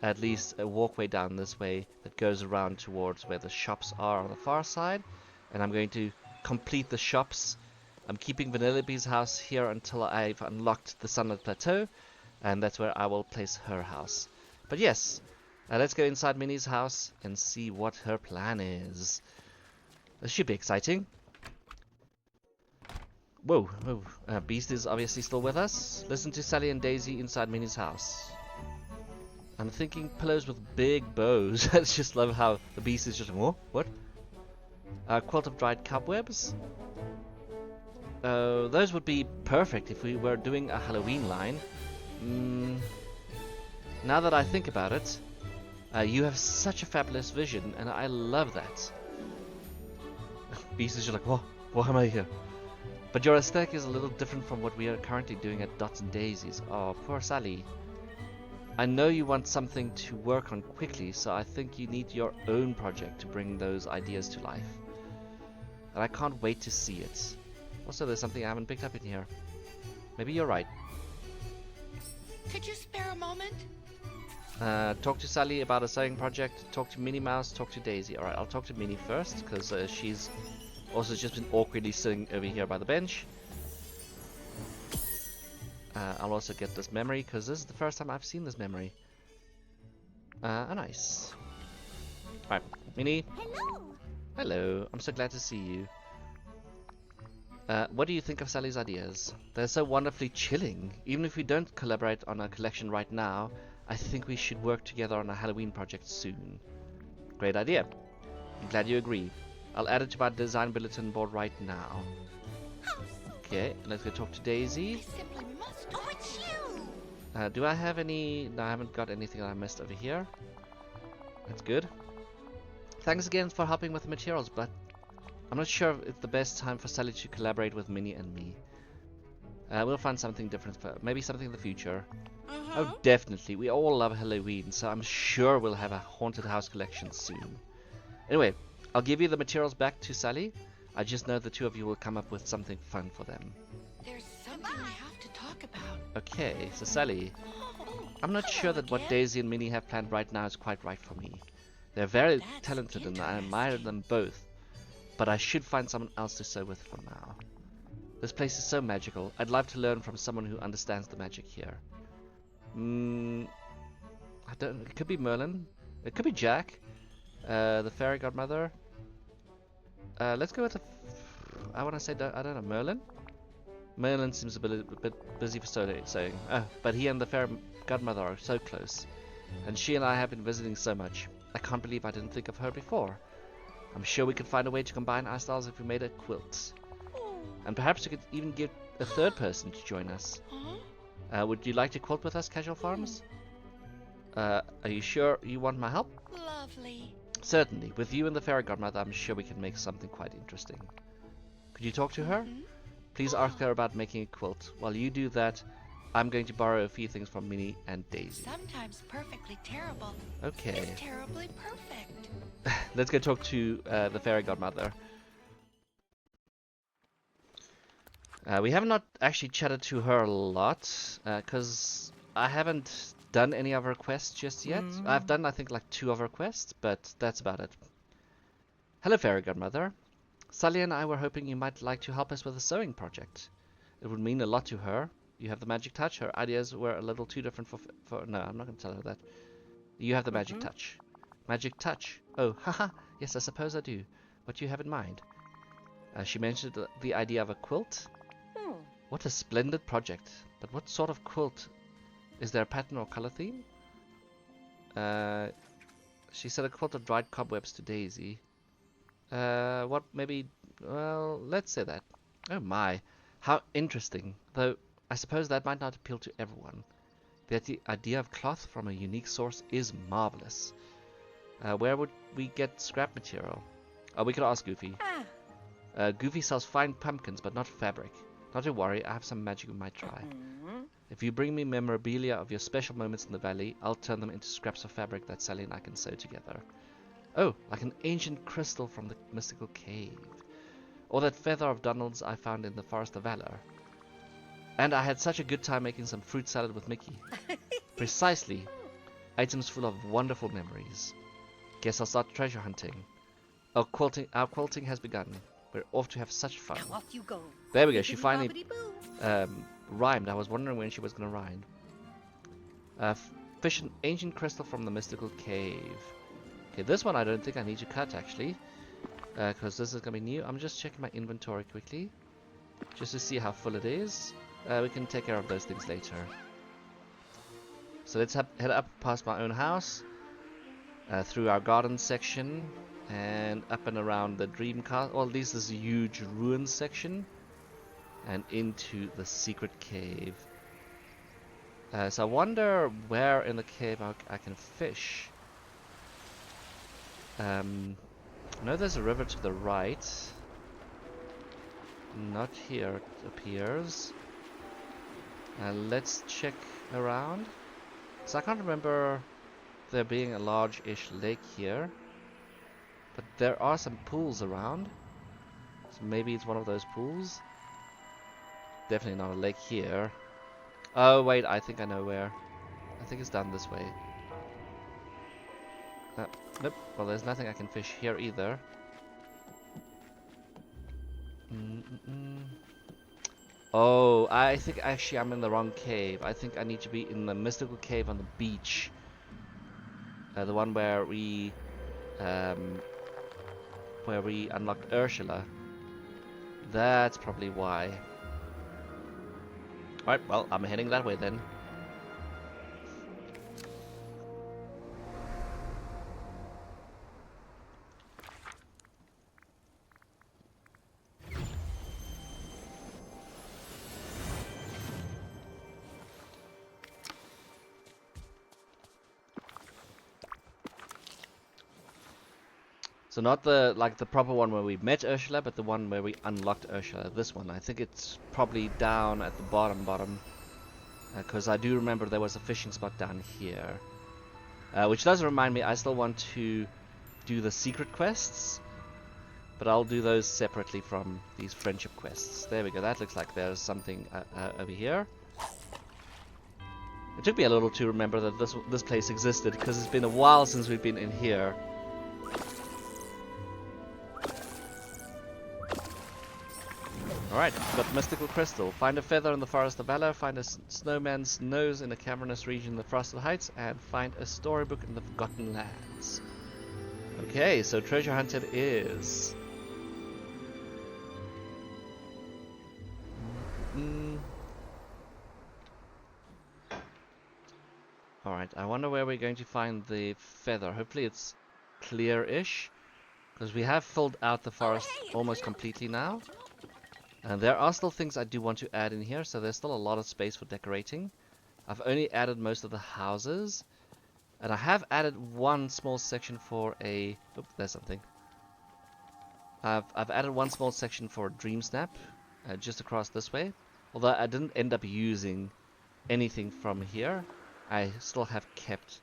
at least a walkway down this way that goes around towards where the shops are on the far side, and I'm going to complete the shops. I'm keeping Vanellope's house here until I've unlocked the Sunlit Plateau, and that's where I will place her house. But yes, let's go inside Minnie's house and see what her plan is. This should be exciting. Whoa, whoa. Beast is obviously still with us. Listen to Sally and Daisy inside Minnie's house. I'm thinking pillows with big bows. I just love how the Beast is just, whoa, what? Quilt of dried cobwebs. Those would be perfect if we were doing a Halloween line. Now that I think about it, you have such a fabulous vision, and I love that. Beast is just like, whoa, am I here? But your aesthetic is a little different from what we are currently doing at Dots and Daisies. Oh, poor Sally. I know you want something to work on quickly, so I think you need your own project to bring those ideas to life. And I can't wait to see it. Also, there's something I haven't picked up in here. Maybe you're right. Could you spare a moment? Talk to Sally about a sewing project. Talk to Minnie Mouse. Talk to Daisy. Alright, I'll talk to Minnie first, because she's also just been awkwardly sitting over here by the bench. I'll also get this memory, because this is the first time I've seen this memory. Nice. Alright, Minnie. Hello. Hello, I'm so glad to see you. What do you think of Sally's ideas? They're so wonderfully chilling. Even if we don't collaborate on a collection right now, I think we should work together on a Halloween project soon. Great idea. I'm glad you agree. I'll add it to my design bulletin board right now. Okay, let's go talk to Daisy. I simply must. Oh, it's you! Do I have any... No, I haven't got anything that I missed over here. That's good. Thanks again for helping with the materials, but I'm not sure if it's the best time for Sally to collaborate with Minnie and me. We'll find something different for maybe something in the future. Oh, definitely. We all love Halloween, so I'm sure we'll have a haunted house collection soon. Anyway, I'll give you the materials back to Sally. I just know the two of you will come up with something fun for them. There's something we have to talk about. Okay, so Sally, Oh, I'm not sure that what again. Daisy and Minnie have planned right now is quite right for me. They're very That's talented and I admire them both, but I should find someone else to sew with for now. This place is so magical. I'd love to learn from someone who understands the magic here. I don't. It could be Merlin. It could be Jack, the fairy godmother. let's go with the... I want to say, I don't know, Merlin? Merlin seems a bit busy for sewing. But he and the fairy godmother are so close. And she and I have been visiting so much. I can't believe I didn't think of her before. I'm sure we could find a way to combine our styles if we made a quilt. And perhaps we could even get a third person to join us. Would you like to quilt with us, Casual Farms? Are you sure you want my help? Lovely. Certainly. With you and the fairy godmother, I'm sure we can make something quite interesting. Could you talk to her? Please ask her about making a quilt. While you do that, I'm going to borrow a few things from Minnie and Daisy. Sometimes perfectly terrible. Okay. It's terribly perfect. Let's go talk to the fairy godmother. We have not actually chatted to her a lot, because I haven't done any of her quests just yet. I've done, I think, like 2 of her quests, but that's about it. Hello, fairy godmother. Sally and I were hoping you might like to help us with a sewing project. It would mean a lot to her. You have the magic touch. Her ideas were a little too different for no, I'm not going to tell her that. You have the magic touch. Magic touch. Oh, haha. Yes, I suppose I do. What do you have in mind? She mentioned the idea of a quilt. What a splendid project. But what sort of quilt? Is there a pattern or color theme? She said a quilt of dried cobwebs to Daisy. What maybe... Well, let's say that. Oh my. How interesting. Though, I suppose that might not appeal to everyone. The idea of cloth from a unique source is marvelous. Where would we get scrap material? Oh, we could ask Goofy. Goofy sells fine pumpkins, but not fabric. Not to worry, I have some magic we might try. If you bring me memorabilia of your special moments in the valley, I'll turn them into scraps of fabric that Sally and I can sew together. Oh, like an ancient crystal from the mystical cave. Or that feather of Donald's I found in the Forest of Valor. And I had such a good time making some fruit salad with Mickey. Precisely. Items full of wonderful memories. Guess I'll start treasure hunting. Our quilting has begun. We're off to have such fun. Now off you go. There we go. She finally rhymed. I was wondering when she was going to rhyme. Fish an ancient crystal from the mystical cave. Okay, this one I don't think I need to cut actually. Because this is going to be new. I'm just checking my inventory quickly. Just to see how full it is. We can take care of those things later. So let's head up past my own house. Through our garden section. And up and around the dream castle. Well, this is a huge ruins section. And into the secret cave. So I wonder where in the cave I can fish. I know there's a river to the right. Not here, it appears. Let's check around. So I can't remember there being a large-ish lake here. But there are some pools around. So maybe it's one of those pools. Definitely not a lake here. Oh wait, I think I know where. I think it's down this way. Nope. Well, there's nothing I can fish here either. Oh, I think actually I'm in the wrong cave. I think I need to be in the mystical cave on the beach. The one where we unlocked Ursula. That's probably why. Alright, well, I'm heading that way then. So not the proper one where we met Ursula, but the one where we unlocked Ursula. This one, I think it's probably down at the bottom. Because I do remember there was a fishing spot down here. Which does remind me, I still want to do the secret quests. But I'll do those separately from these friendship quests. There we go, that looks like there's something over here. It took me a little to remember that this place existed, because it's been a while since we've been in here. Alright, got Mystical Crystal. Find a feather in the Forest of Valor, find a snowman's nose in a cavernous region in the Frosted Heights, and find a storybook in the Forgotten Lands. Okay, so treasure hunt it is. Alright, I wonder where we're going to find the feather. Hopefully it's clear-ish, because we have filled out the forest almost completely now. And there are still things I do want to add in here, so there's still a lot of space for decorating. I've only added most of the houses, and I have added one small section for a... Oop, there's something. I've added one small section for a dream snap, just across this way. Although I didn't end up using anything from here, I still have kept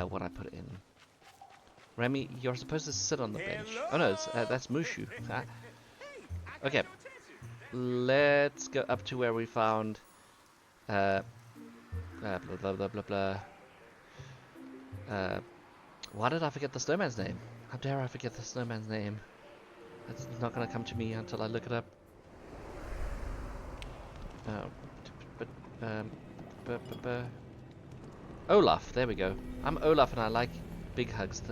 what I put in. Remy, you're supposed to sit on the bench. Oh no, that's Mushu. Okay, let's go up to where we found blah blah blah blah blah. Why did I forget the snowman's name? How dare I forget the snowman's name? It's not gonna come to me until I look it up. Olaf, there we go. I'm Olaf and I like big hugs.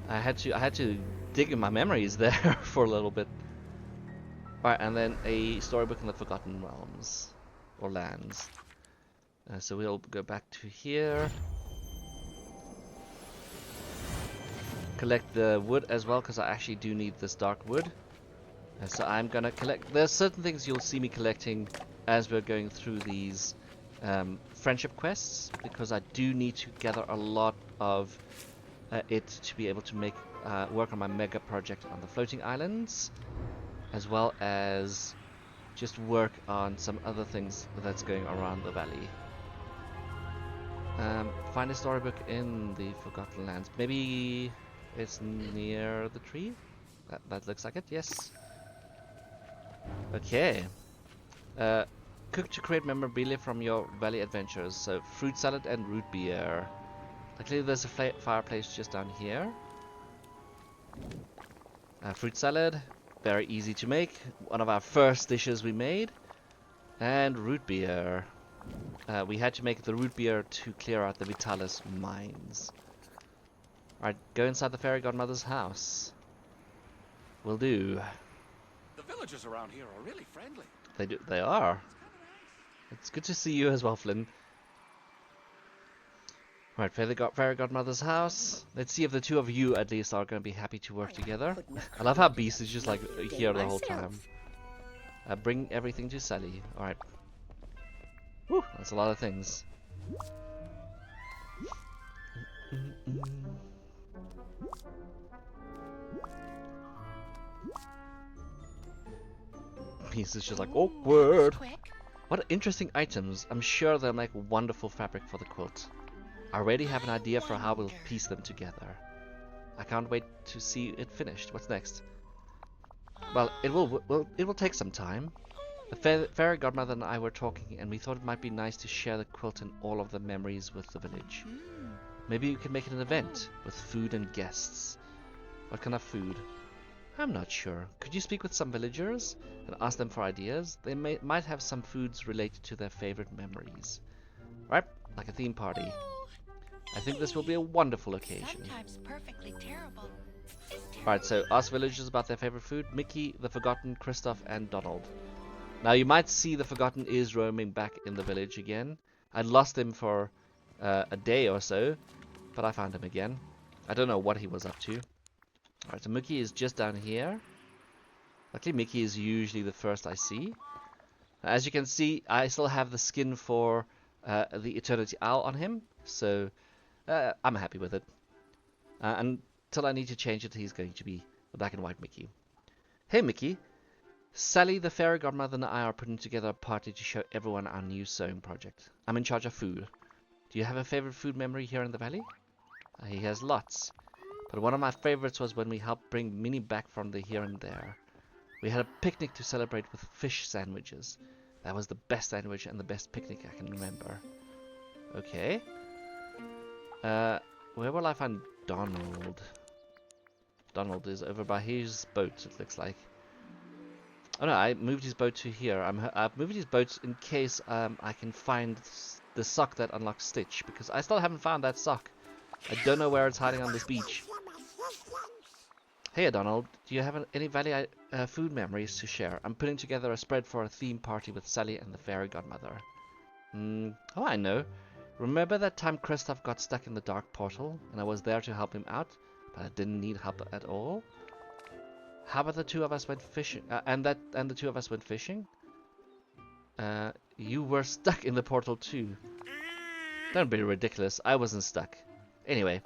I had to dig in my memories there for a little bit. Alright, and then a storybook in the Forgotten Realms or lands. So we'll go back to here. Collect the wood as well, because I actually do need this dark wood. So I'm gonna collect. There's certain things you'll see me collecting as we're going through these friendship quests, because I do need to gather a lot of it to be able to make work on my mega project on the floating islands, as well as just work on some other things that's going around the valley. Find a storybook in the Forgotten Lands. Maybe it's near the tree? That looks like it, yes. Okay. Cook to create memorabilia from your valley adventures. So, fruit salad and root beer. Luckily there's a fireplace just down here. Fruit salad, very easy to make. One of our first dishes we made. And root beer. We had to make the root beer to clear out the Vitalis mines. Alright, go inside the fairy godmother's house. Will do. The villagers around here are really friendly. They are. It's good to see you as well, Flynn. Alright, fairy godmother's house. Let's see if the two of you at least are going to be happy to work together. I love how Beast is just like here the whole time. Bring everything to Sally. Alright. Whew, that's a lot of things. Beast is just like, awkward. What interesting items. I'm sure they'll make wonderful fabric for the quilt. I already have an idea for how we'll piece them together. I can't wait to see it finished. What's next? Well, it will take some time. The fairy godmother and I were talking, and we thought it might be nice to share the quilt and all of the memories with the village. Maybe we can make it an event with food and guests. What kind of food? I'm not sure. Could you speak with some villagers and ask them for ideas? They might have some foods related to their favorite memories. Right? Like a theme party. I think this will be a wonderful occasion. Sometimes perfectly terrible. Alright, so ask villagers about their favorite food. Mickey, the Forgotten, Kristoff, and Donald. Now you might see the Forgotten is roaming back in the village again. I lost him for a day or so, but I found him again. I don't know what he was up to. Alright, so Mickey is just down here. Luckily Mickey is usually the first I see. As you can see, I still have the skin for the Eternity Owl on him, so I'm happy with it. Until I need to change it, he's going to be the black and white Mickey. Hey Mickey! Sally, the fairy godmother, and I are putting together a party to show everyone our new sewing project. I'm in charge of food. Do you have a favorite food memory here in the valley? He has lots. But one of my favorites was when we helped bring Minnie back from the here and there. We had a picnic to celebrate with fish sandwiches. That was the best sandwich and the best picnic I can remember. Okay. Where will I find Donald? Donald is over by his boat, it looks like. Oh no, I moved his boat to here. I've moved his boat in case I can find the sock that unlocks Stitch, because I still haven't found that sock. I don't know where it's hiding on this beach. Hey Donald, do you have any valley food memories to share? I'm putting together a spread for a theme party with Sally and the fairy godmother. Oh, I know. Remember that time Kristoff got stuck in the dark portal and I was there to help him out, but I didn't need help at all? How about the two of us went fishing? And the two of us went fishing? You were stuck in the portal too. Don't be ridiculous. I wasn't stuck. Anyway,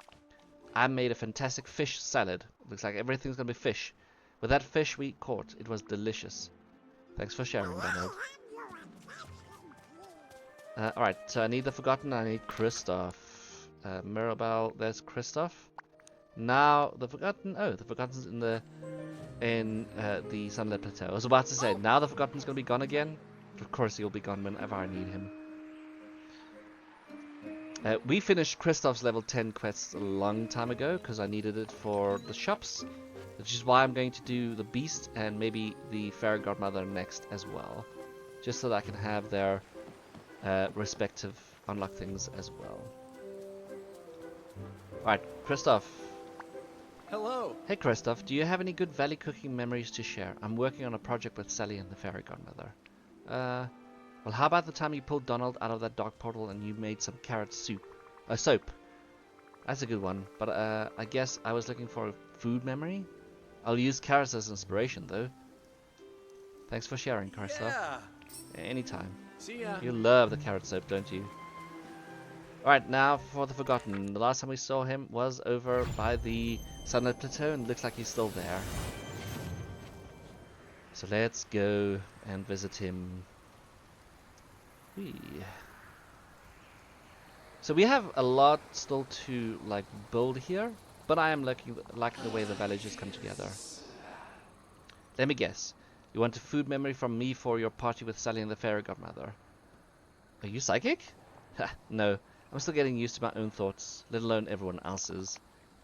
I made a fantastic fish salad. Looks like everything's gonna be fish. With that fish we caught, it was delicious. Thanks for sharing, Donald. Alright, so I need the Forgotten, I need Kristoff. Mirabelle, there's Kristoff. Now the Forgotten. Oh, the Forgotten's in the Sunlit Plateau. I was about to say, now the Forgotten's gonna be gone again. Of course he'll be gone whenever I need him. We finished Kristoff's level 10 quests a long time ago because I needed it for the shops, which is why I'm going to do the Beast and maybe the Fairy Godmother next as well, just so that I can have their respective unlock things as well. Alright, Kristoff. Hello. Hey Kristoff, do you have any good valley cooking memories to share? I'm working on a project with Sally and the Fairy Godmother. Well, how about the time you pulled Donald out of that dark portal and you made some carrot soap? That's a good one, but I guess I was looking for a food memory? I'll use carrots as inspiration, though. Thanks for sharing, Kristoff. Yeah. Anytime. See ya. You love the carrot soap, don't you? Alright, now for the Forgotten. The last time we saw him was over by the Sunlit Plateau, and it looks like he's still there. So let's go and visit him. So we have a lot still to like build here, but I am liking the way the villages come together. Let me guess. You want a food memory from me for your party with Sally and the Fairy Godmother? Are you psychic? Ha, no. I'm still getting used to my own thoughts, let alone everyone else's.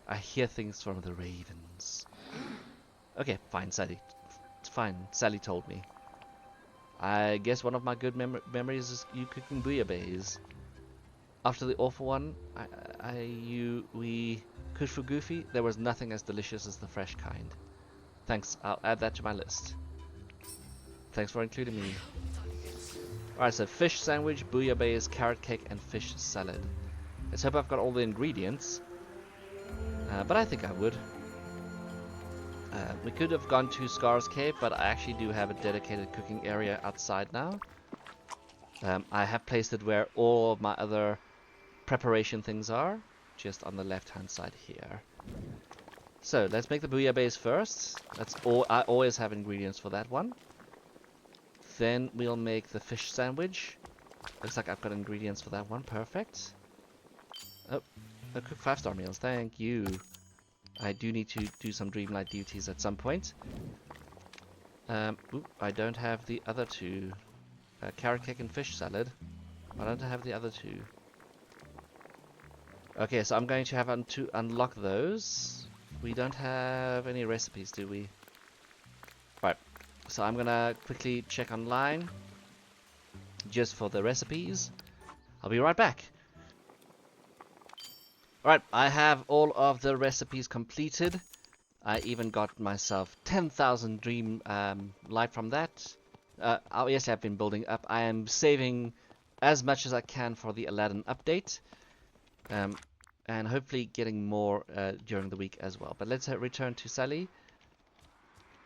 I hear things from the ravens. Okay, fine, Sally. It's fine. Sally told me. I guess one of my good memories is you cooking bouillabaisse. After the awful one we cooked for Goofy, there was nothing as delicious as the fresh kind. Thanks, I'll add that to my list. Thanks for including me. Alright, so fish sandwich, bouillabaisse, carrot cake, and fish salad. Let's hope I've got all the ingredients. But I think I would. We could have gone to Scar's Cave, but I actually do have a dedicated cooking area outside now. I have placed it where all of my other preparation things are, just on the left hand side here. So let's make the bouillabaisse first. I always have ingredients for that one. Then we'll make the fish sandwich. Looks like I've got ingredients for that one. Perfect. Oh, I'll cook 5-star meals. Thank you. I do need to do some Dreamlight duties at some point. I don't have the other two. Carrot cake and fish salad. I don't have the other two. Okay, so I'm going to have to unlock those. We don't have any recipes, do we? Right. So I'm gonna quickly check online just for the recipes. I'll be right back. Alright, I have all of the recipes completed. I even got myself 10,000 dream light from that. Obviously I've been building up. I am saving as much as I can for the Aladdin update. And hopefully getting more during the week as well. But let's return to Sally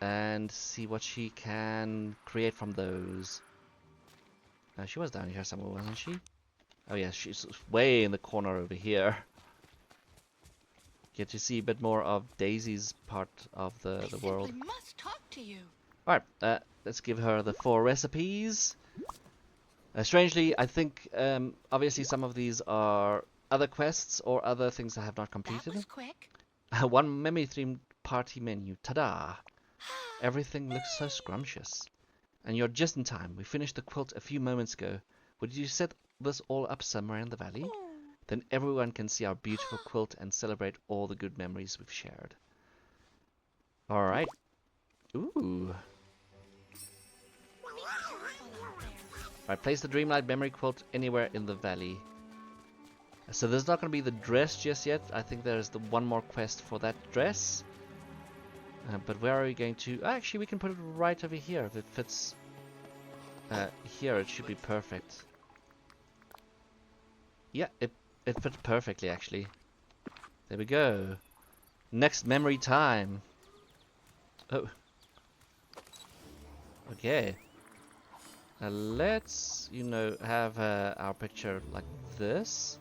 and see what she can create from those. She was down here somewhere, wasn't she? Oh yeah, she's way in the corner over here. Get to see a bit more of Daisy's part of the world. I must talk to you. Alright, let's give her the 4 recipes. Strangely, I think obviously some of these are other quests or other things I have not completed. That was quick. One memory themed party menu. Ta-da! Everything looks so scrumptious. And you're just in time. We finished the quilt a few moments ago. Would you set this all up somewhere in the valley? Then everyone can see our beautiful quilt and celebrate all the good memories we've shared. Alright. Ooh. Alright, place the Dreamlight memory quilt anywhere in the valley. So there's not going to be the dress just yet. I think there's the one more quest for that dress. But where are we going to? Actually, we can put it right over here. If it fits here, it should be perfect. Yeah, it fits perfectly, actually. There we go. Next memory time. Oh. Okay. Let's, have our picture like this.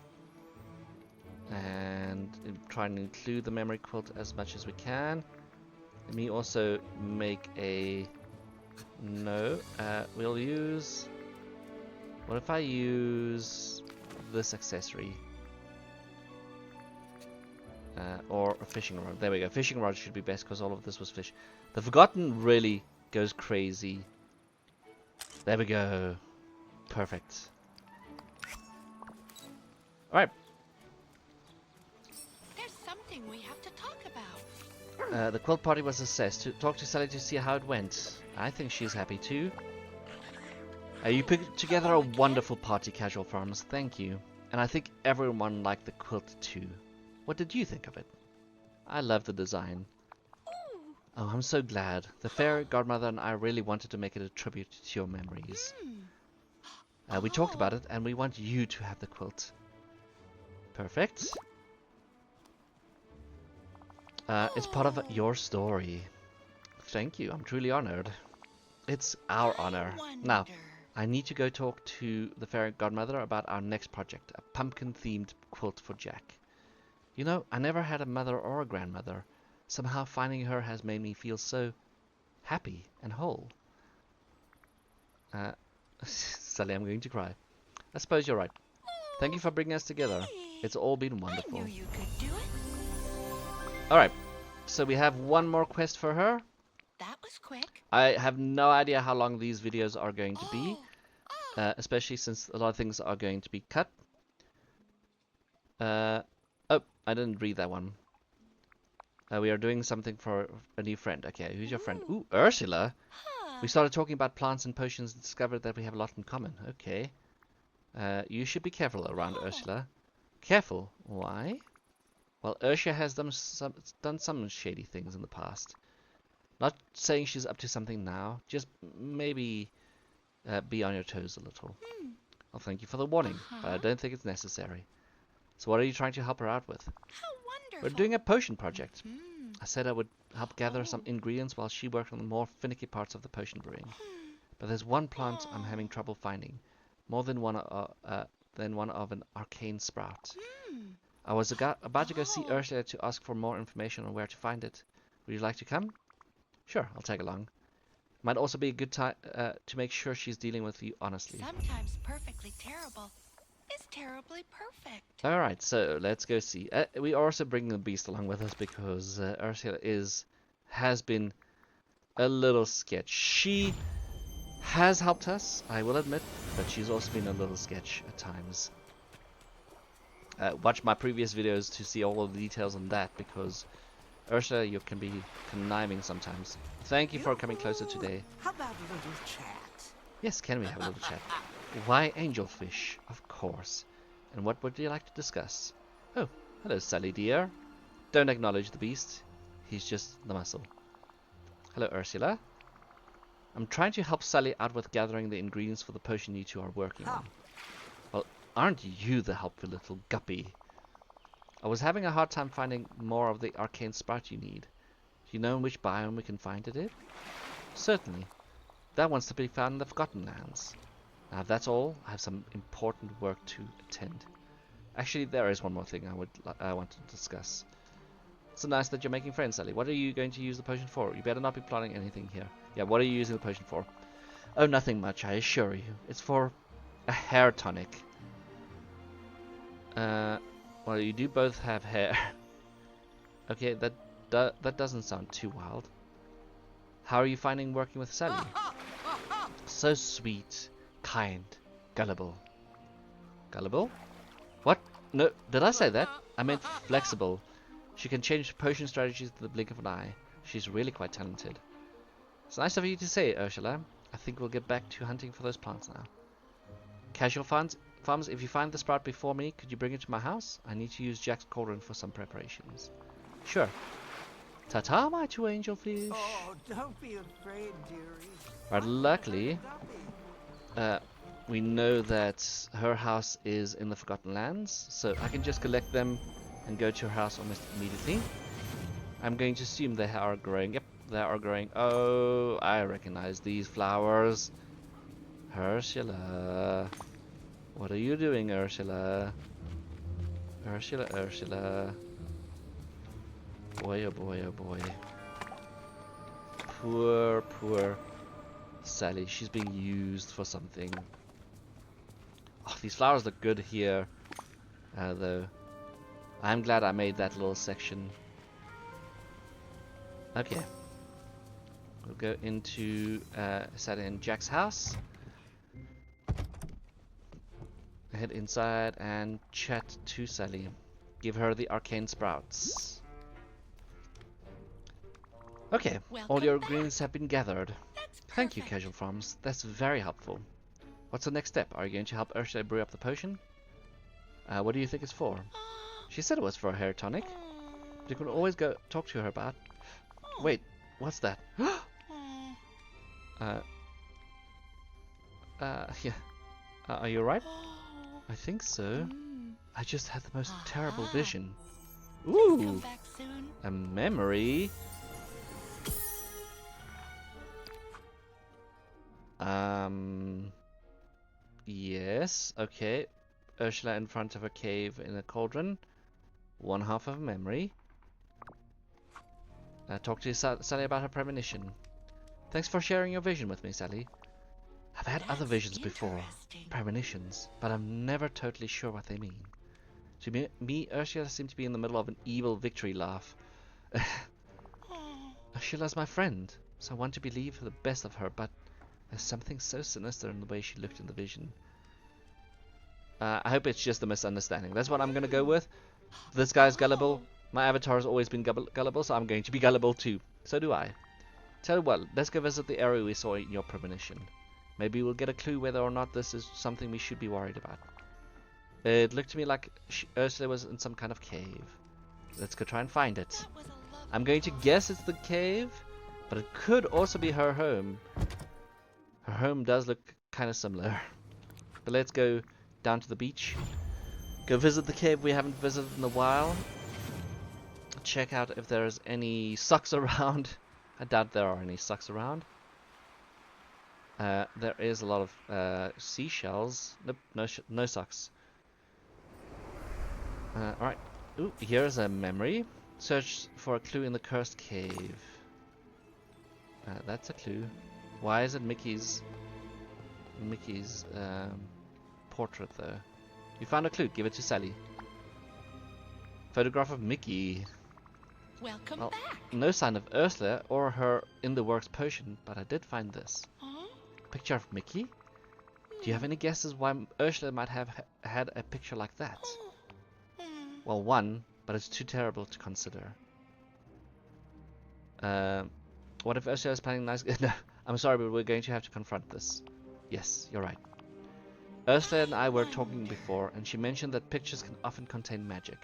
And try and include the memory quilt as much as we can. Let me also make a... No, we'll use... What if I use this accessory? Or a fishing rod. There we go. Fishing rod should be best because all of this was fish. The Forgotten really goes crazy. There we go. Perfect. Alright. There's something we have to talk about. The quilt party was assessed. To talk to Sally to see how it went. I think she's happy too. You put together a wonderful party, Casual Farms. Thank you. And I think everyone liked the quilt too. What did you think of it? I love the design. Oh, I'm so glad. The fairy godmother and I really wanted to make it a tribute to your memories. We talked about it, and we want you to have the quilt. Perfect. It's part of your story. Thank you. I'm truly honored. It's our honor. Now, I need to go talk to the fairy godmother about our next project, a pumpkin-themed quilt for Jack. You know, I never had a mother or a grandmother. Somehow finding her has made me feel so happy and whole. Sally, I'm going to cry. I suppose you're right. Thank you for bringing us together. It's all been wonderful. I knew you could do it. Alright, so we have one more quest for her. That was quick. I have no idea how long these videos are going to be. Especially since a lot of things are going to be cut. Oh, I didn't read that one. We are doing something for a new friend. Okay, who's your friend? Ooh, Ursula. We started talking about plants and potions and discovered that we have a lot in common. Okay. You should be careful around Ursula. Careful? Why? Well, Ursula has done some shady things in the past. Not saying she's up to something now. Just maybe be on your toes a little. Well, thank you for the warning, but I don't think it's necessary. So what are you trying to help her out with? How wonderful. We're doing a potion project. I said I would help gather some ingredients while she worked on the more finicky parts of the potion brewing. But there's one plant I'm having trouble finding. More than one of an arcane sprout. I was about to go see Ursula to ask for more information on where to find it. Would you like to come? Sure, I'll tag along. Might also be a good time to make sure she's dealing with you honestly. Sometimes perfectly terrible is terribly perfect. Alright, so let's go see. We are also bringing the beast along with us because Ursula has been a little sketch. She has helped us, I will admit, but she's also been a little sketch at times. Watch my previous videos to see all of the details on that, because Ursula, you can be conniving sometimes. Thank you for coming closer today. How about a little chat? Yes, can we have a little chat? Why angelfish? Of course. And what would you like to discuss? Oh, hello Sally dear. Don't acknowledge the beast. He's just the muscle. Hello Ursula. I'm trying to help Sally out with gathering the ingredients for the potion you two are working on. Well, aren't you the helpful little guppy? I was having a hard time finding more of the arcane sprout you need. Do you know in which biome we can find it in? Certainly. That one's to be found in the Forgotten Lands. Now if that's all, I have some important work to attend. Actually, there is one more thing I want to discuss. It's so nice that you're making friends, Sally. What are you going to use the potion for? You better not be plotting anything here. Yeah, what are you using the potion for? Oh, nothing much, I assure you. It's for a hair tonic. Well, you do both have hair. Okay, that doesn't sound too wild. How are you finding working with Sally? So sweet, kind, gullible. Gullible? What? No, did I say that? I meant flexible. She can change potion strategies in the blink of an eye. She's really quite talented. It's nice of you to say, Ursula. I think we'll get back to hunting for those plants now. Casual farms, if you find the sprout before me, could you bring it to my house? I need to use Jack's cauldron for some preparations. Sure. Ta-ta, my two angelfish. Oh, don't be afraid, dearie. Right, luckily, we know that her house is in the Forgotten Lands, so I can just collect them and go to her house almost immediately. I'm going to assume they are growing. Yep, they are growing. Oh, I recognize these flowers. Ursula. What are you doing, Ursula? Ursula, Ursula. Boy, oh boy, oh boy. Poor, poor Sally. She's being used for something. Oh, these flowers look good here, though. I'm glad I made that little section. Okay. We'll go into Sally and Jack's house. Head inside and chat to Sally. Give her the arcane sprouts. Okay, all Welcome your back. greens have been gathered. That's Thank you, perfect. Casual Farms. That's very helpful. What's the next step? Are you going to help Ursula brew up the potion? What do you think it's for? She said it was for a hair tonic. You can always go talk to her about. Wait, what's that? Yeah. Are you alright? I think so. I just had the most terrible Aha. vision. Come Ooh, back soon. a memory. Yes, okay. Ursula in front of a cave in a cauldron. One half of a memory. Talk to Sally about her premonition. Thanks for sharing your vision with me, Sally. I've had other That's visions before, interesting. premonitions, but I'm never totally sure what they mean. To me, Ursula seemed to be in the middle of an evil victory laugh. Ursula's my friend, so I want to believe the best of her, but there's something so sinister in the way she looked in the vision. I hope it's just a misunderstanding. That's what I'm gonna go with. This guy's gullible. My avatar has always been gullible, so I'm going to be gullible too. So do I. Tell you what, let's go visit the area we saw in your premonition. Maybe we'll get a clue whether or not this is something we should be worried about. It looked to me like Ursula was in some kind of cave. Let's go try and find it. That was a lovely I'm going to guess it's the cave, but it could also be her home. Her home does look kind of similar. But let's go down to the beach. Go visit the cave we haven't visited in a while. Check out if there's any sucks around. I doubt there are any sucks around. There is a lot of seashells. Nope, no sucks. Alright. Ooh, here's a memory. Search for a clue in the cursed cave. That's a clue. Why is it Mickey's portrait though? You found a clue. Give it to Sally. Photograph of Mickey. Welcome Well, back. no sign of Ursula or her in the works potion, but I did find this. Huh? Picture of Mickey? Do you have any guesses why Ursula might have had a picture like that? Well, one, but it's too terrible to consider. What if Ursula is planning nice... No, I'm sorry, but we're going to have to confront this. Yes, you're right. Ursula and I were talking before, and she mentioned that pictures can often contain magic.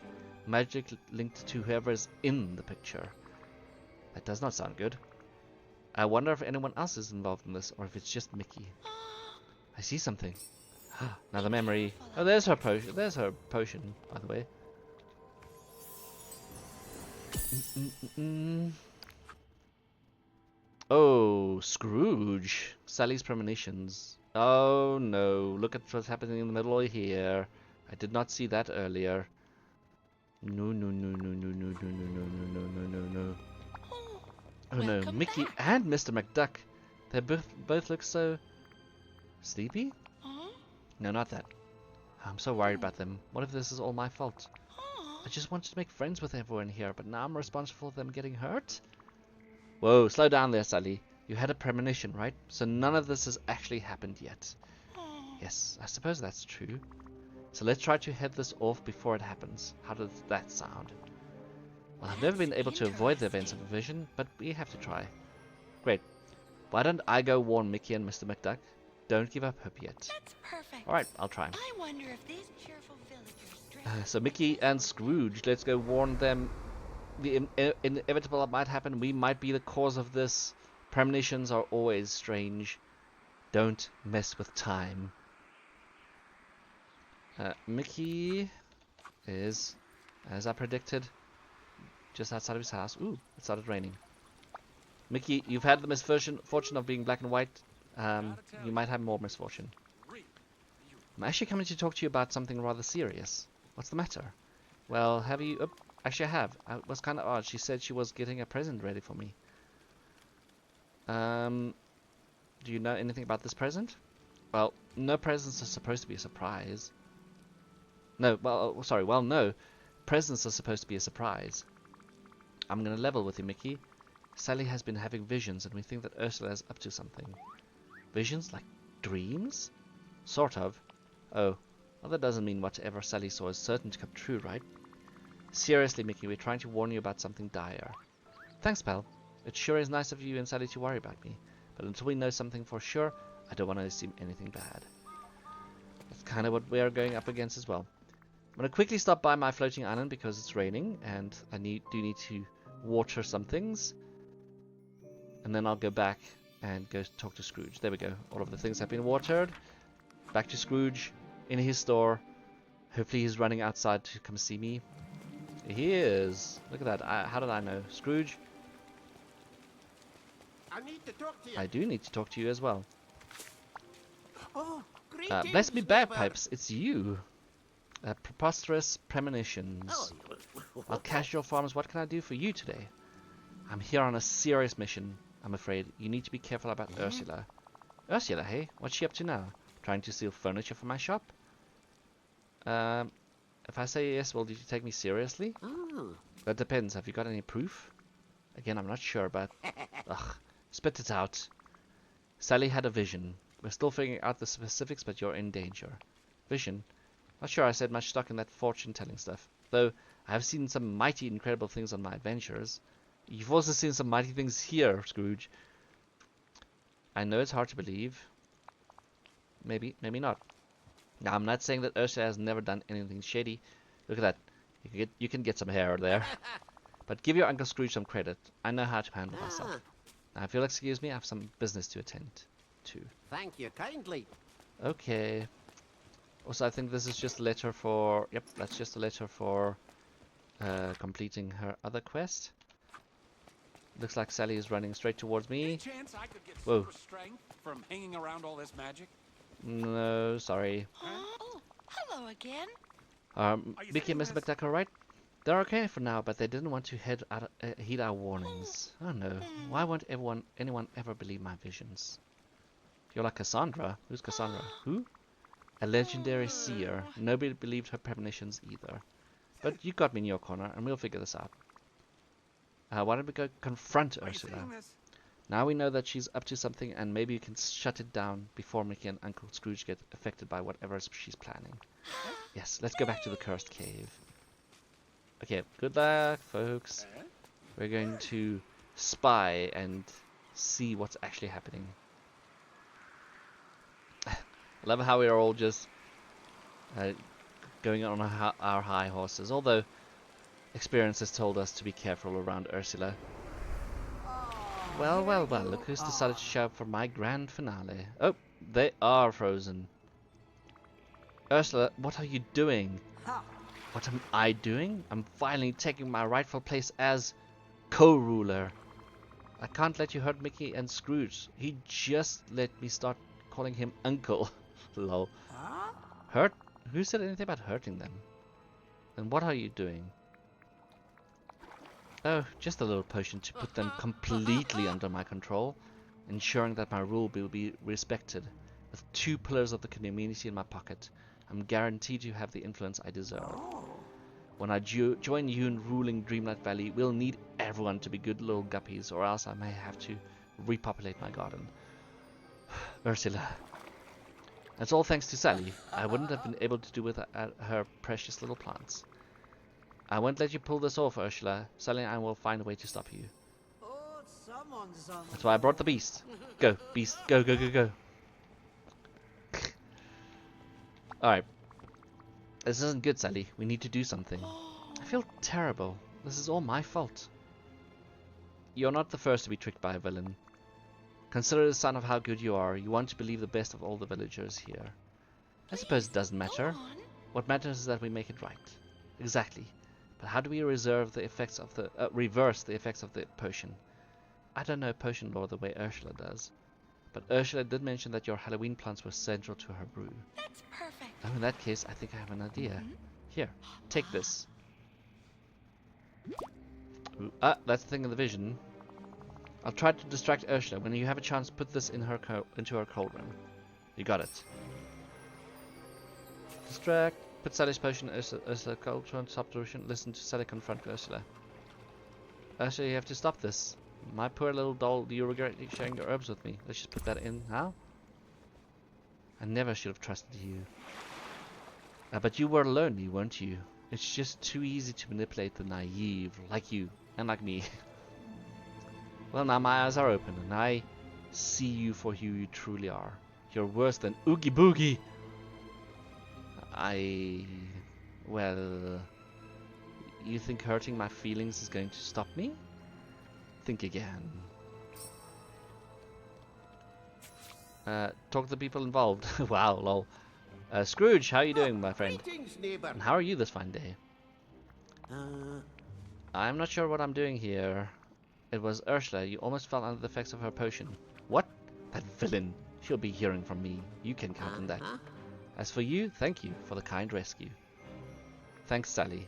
Magic linked to whoever is in the picture. That does not sound good. I wonder if anyone else is involved in this, or if it's just Mickey. I see something. Another memory. Oh, there's her potion. There's her potion, by the way. Oh, Scrooge. Sally's premonitions. Oh no, look at what's happening in the middle here. I did not see that earlier. No, no, no, no, no, no, no, no, no, no, no, no, no. Oh no, Welcome Mickey back. and Mr. McDuck. They both look so sleepy? Huh? No, not that. I'm so worried about them. What if this is all my fault? Huh? I just wanted to make friends with everyone here, but now I'm responsible for them getting hurt? Whoa, slow down there, Sally. You had a premonition, right? So none of this has actually happened yet. Yes, I suppose that's true. So let's try to head this off before it happens. How does that sound? Well, I've never been able to avoid the events of a vision, but we have to try. Great. Why don't I go warn Mickey and Mr. McDuck? Don't give up hope yet. That's perfect. Alright, I'll try. I wonder if these cheerful villagers dress So Mickey and Scrooge, let's go warn them. the inevitable might happen. We might be the cause of this. Premonitions are always strange. Don't mess with time. Mickey is, as I predicted, just outside of his house. Ooh, it started raining. Mickey, you've had the misfortune of being black and white. You might have more misfortune. I'm actually coming to talk to you about something rather serious. What's the matter? Well, have you... Oh, actually, I have. It was kind of odd. She said she was getting a present ready for me. Do you know anything about this present? Well, no presents are supposed to be a surprise. No, well, sorry, well, no. Presents are supposed to be a surprise. I'm gonna level with you, Mickey. Sally has been having visions, and we think that Ursula is up to something. Visions? Like dreams? Sort of. Oh, well, that doesn't mean whatever Sally saw is certain to come true, right? Seriously, Mickey, we're trying to warn you about something dire. Thanks, pal. It sure is nice of you and Sally to worry about me. But until we know something for sure, I don't want to assume anything bad. That's kind of what we are going up against as well. I'm going to quickly stop by my floating island because it's raining and I do need to water some things. And then I'll go back and go talk to Scrooge. There we go. All of the things have been watered. Back to Scrooge in his store. Hopefully he's running outside to come see me. He is. Look at that. How did I know? Scrooge? I need to talk to you. I do need to talk to you as well. Oh, greetings, Bless me neighbor. bagpipes, it's you. Preposterous premonitions. Well, casual farmers, what can I do for you today? I'm here on a serious mission, I'm afraid. You need to be careful about Ursula. Ursula, hey? What's she up to now? Trying to steal furniture from my shop? If I say yes, well, did you take me seriously? That depends. Have you got any proof? Again, I'm not sure, but... Ugh. Spit it out. Sally had a vision. We're still figuring out the specifics, but you're in danger. Vision? Not sure I said much stock in that fortune-telling stuff. Though, I have seen some mighty incredible things on my adventures. You've also seen some mighty things here, Scrooge. I know it's hard to believe. Maybe, maybe not. Now, I'm not saying that Ursula has never done anything shady. Look at that. You can get some hair there. But give your Uncle Scrooge some credit. I know how to handle myself. Now, if you'll excuse me, I have some business to attend to. Thank you kindly. Okay. Also, I think this is just a letter for... Yep, that's just a letter for completing her other quest. Looks like Sally is running straight towards me. Any chance I could get Whoa. super strength from hanging around all this magic? No, sorry. Oh, hello again. Mickey and Miss McDucker, right? They're okay for now, but they didn't want to heed our warnings. Oh no. Why won't anyone ever believe my visions? You're like Cassandra. Who's Cassandra? Who? A legendary seer. Nobody believed her premonitions either. But you got me in your corner, and we'll figure this out. Why don't we go confront Ursula? Now we know that she's up to something, and maybe you can shut it down before Mickey and Uncle Scrooge get affected by whatever she's planning. Yes, let's go back to the cursed cave. Okay, good luck, folks. We're going to spy and see what's actually happening. I love how we are all just going on our high horses, although experience has told us to be careful around Ursula. Well, well, well, look who's decided to show up for my grand finale. Oh, they are frozen. Ursula, what are you doing? What am I doing? I'm finally taking my rightful place as co-ruler. I can't let you hurt Mickey and Scrooge. He just let me start calling him Uncle. Lol. Hurt? Who said anything about hurting them? Then what are you doing? Oh, just a little potion to put them completely under my control, ensuring that my rule will be respected. With 2 pillars of the community in my pocket, I'm guaranteed to have the influence I deserve. When I join you in ruling Dreamlight Valley, we'll need everyone to be good little guppies, or else I may have to repopulate my garden. Ursula. That's all thanks to Sally. I wouldn't have been able to do without her precious little plants. I won't let you pull this off, Ursula. Sally and I will find a way to stop you. Oh, someone's on. That's why I brought the beast. Go, beast. Go, go, go, go. Alright. This isn't good, Sally. We need to do something. I feel terrible. This is all my fault. You're not the first to be tricked by a villain. Consider it a sign of how good you are. You want to believe the best of all the villagers here. I suppose it doesn't matter. Go on. What matters is that we make it right. Exactly. But how do we reverse the effects of the potion? I don't know potion lore the way Ursula does. But Ursula did mention that your Halloween plants were central to her brew. That's perfect. Oh, in that case, I think I have an idea. Here, take this. Ooh, that's the thing in the vision. I'll try to distract Ursula. When you have a chance, put this in her into her cauldron. You got it. Distract. Put Sally's potion in Ursula cauldron. Stop delusion. Listen to Sally confront Ursula. Ursula, you have to stop this. My poor little doll, do you regret sharing your herbs with me? Let's just put that in now. I never should have trusted you. But you were lonely, weren't you? It's just too easy to manipulate the naive, like you, and like me. Well, now my eyes are open, and I see you for who you truly are. You're worse than Oogie Boogie! Well... You think hurting my feelings is going to stop me? Think again. Talk to the people involved. Wow, lol. Scrooge, how are you doing, my friend? Greetings, neighbor. And how are you this fine day? I'm not sure what I'm doing here. It was Ursula. You almost fell under the effects of her potion. What? That villain. She'll be hearing from me. You can count on that. As for you, thank you for the kind rescue. Thanks, Sally.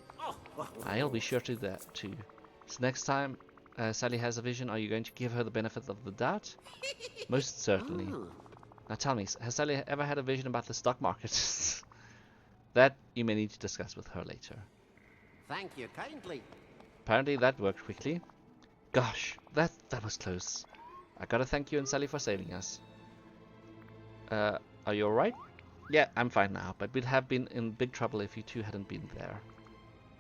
I'll be sure to do that too. So next time Sally has a vision, are you going to give her the benefit of the doubt? Most certainly. Now tell me, has Sally ever had a vision about the stock market? That you may need to discuss with her later. Thank you kindly. Apparently that worked quickly. Gosh, that was close. I gotta thank you and Sally for saving us. Are you alright? Yeah, I'm fine now, but we'd have been in big trouble if you two hadn't been there.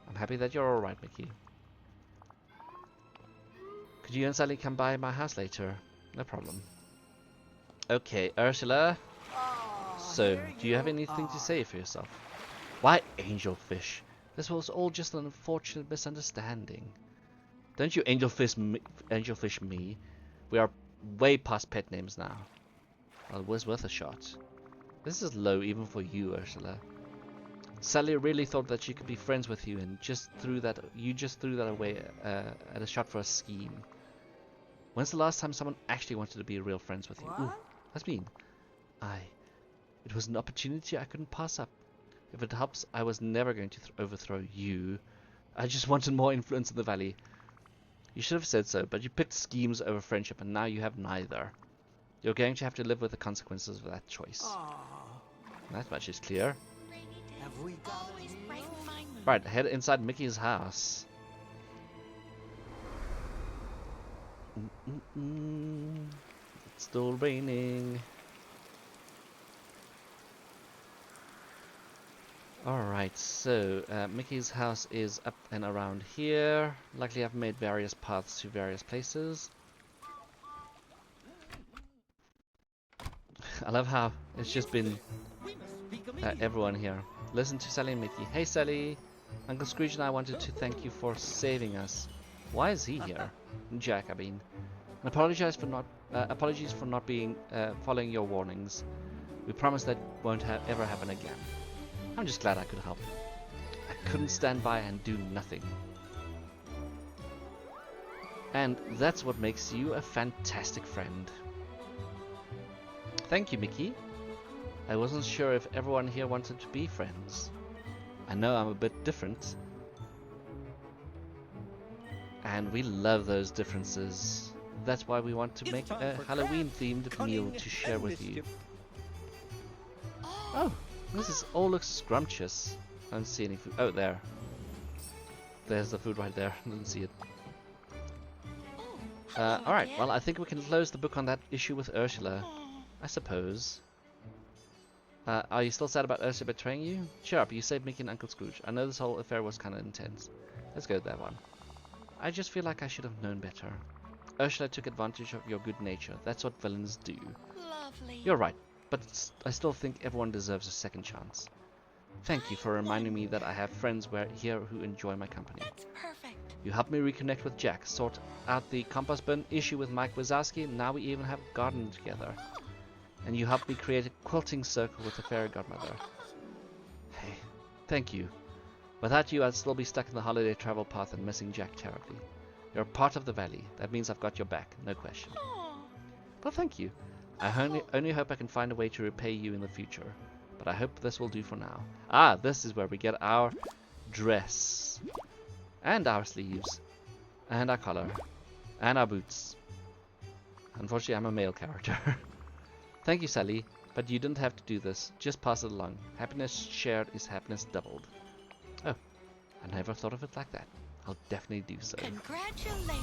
I'm happy that you're alright, Mickey. Could you and Sally come by my house later? No problem. Okay, Ursula. So, do you have anything to say for yourself? Why, angelfish? This was all just an unfortunate misunderstanding. Don't you angelfish me. We are way past pet names now. Well, it was worth a shot. This is low even for you, Ursula. Sally really thought that she could be friends with you and you just threw that away at a shot for a scheme. When's the last time someone actually wanted to be real friends with you? Ooh, that's mean. It was an opportunity I couldn't pass up. If it helps, I was never going to overthrow you. I just wanted more influence in the valley. You should have said so, but you picked schemes over friendship, and now you have neither. You're going to have to live with the consequences of that choice. That much is clear. Have we got Always brighten my mood. Right, head inside Mickey's house. It's still raining. Alright, so Mickey's house is up and around here. Luckily I've made various paths to various places. I love how it's just been everyone here. Listen to Sally and Mickey. Hey Sally! Uncle Scrooge and I wanted to thank you for saving us. Why is he here? Jack, I mean. And apologies for not being following your warnings. We promise that won't ever happen again. I'm just glad I could help. I couldn't stand by and do nothing. And that's what makes you a fantastic friend. Thank you, Mickey. I wasn't sure if everyone here wanted to be friends. I know I'm a bit different. And we love those differences. That's why we want to make a Halloween-themed meal to share with you. Oh, this all looks scrumptious. I don't see any food. Oh, there. There's the food right there. I didn't see it. Alright, well, I think we can close the book on that issue with Ursula. I suppose. Are you still sad about Ursula betraying you? Cheer up, you saved Mickey and Uncle Scrooge. I know this whole affair was kind of intense. Let's go with that one. I just feel like I should have known better. Ursula took advantage of your good nature. That's what villains do. Lovely. You're right, but I still think everyone deserves a second chance. Thank you for reminding me that I have friends here who enjoy my company. That's perfect. You helped me reconnect with Jack, sort out the compost bin issue with Mike Wazowski, and now we even have a garden together. And you helped me create a quilting circle with the fairy godmother. Hey, thank you. Without you, I'd still be stuck in the holiday travel path and missing Jack terribly. You're a part of the valley. That means I've got your back, no question. Well, thank you. I only hope I can find a way to repay you in the future. But I hope this will do for now. Ah, this is where we get our dress. And our sleeves. And our collar. And our boots. Unfortunately, I'm a male character. Thank you, Sally. But you didn't have to do this. Just pass it along. Happiness shared is happiness doubled. Oh, I never thought of it like that. I'll definitely do so. Congratulations.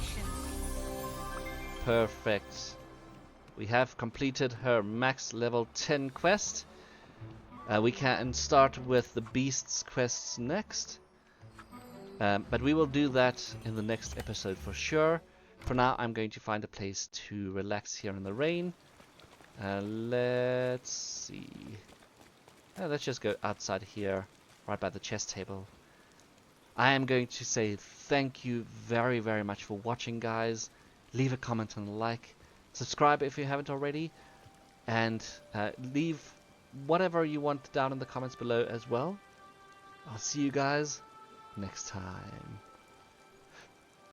Perfect. We have completed her max level 10 quest. We can start with the beasts quests next. But we will do that in the next episode for sure. For now, I'm going to find a place to relax here in the rain. Let's see. Let's just go outside here, right by the chess table. I am going to say thank you very, very much for watching, guys. Leave a comment and a like. Subscribe if you haven't already. And leave whatever you want down in the comments below as well. I'll see you guys next time.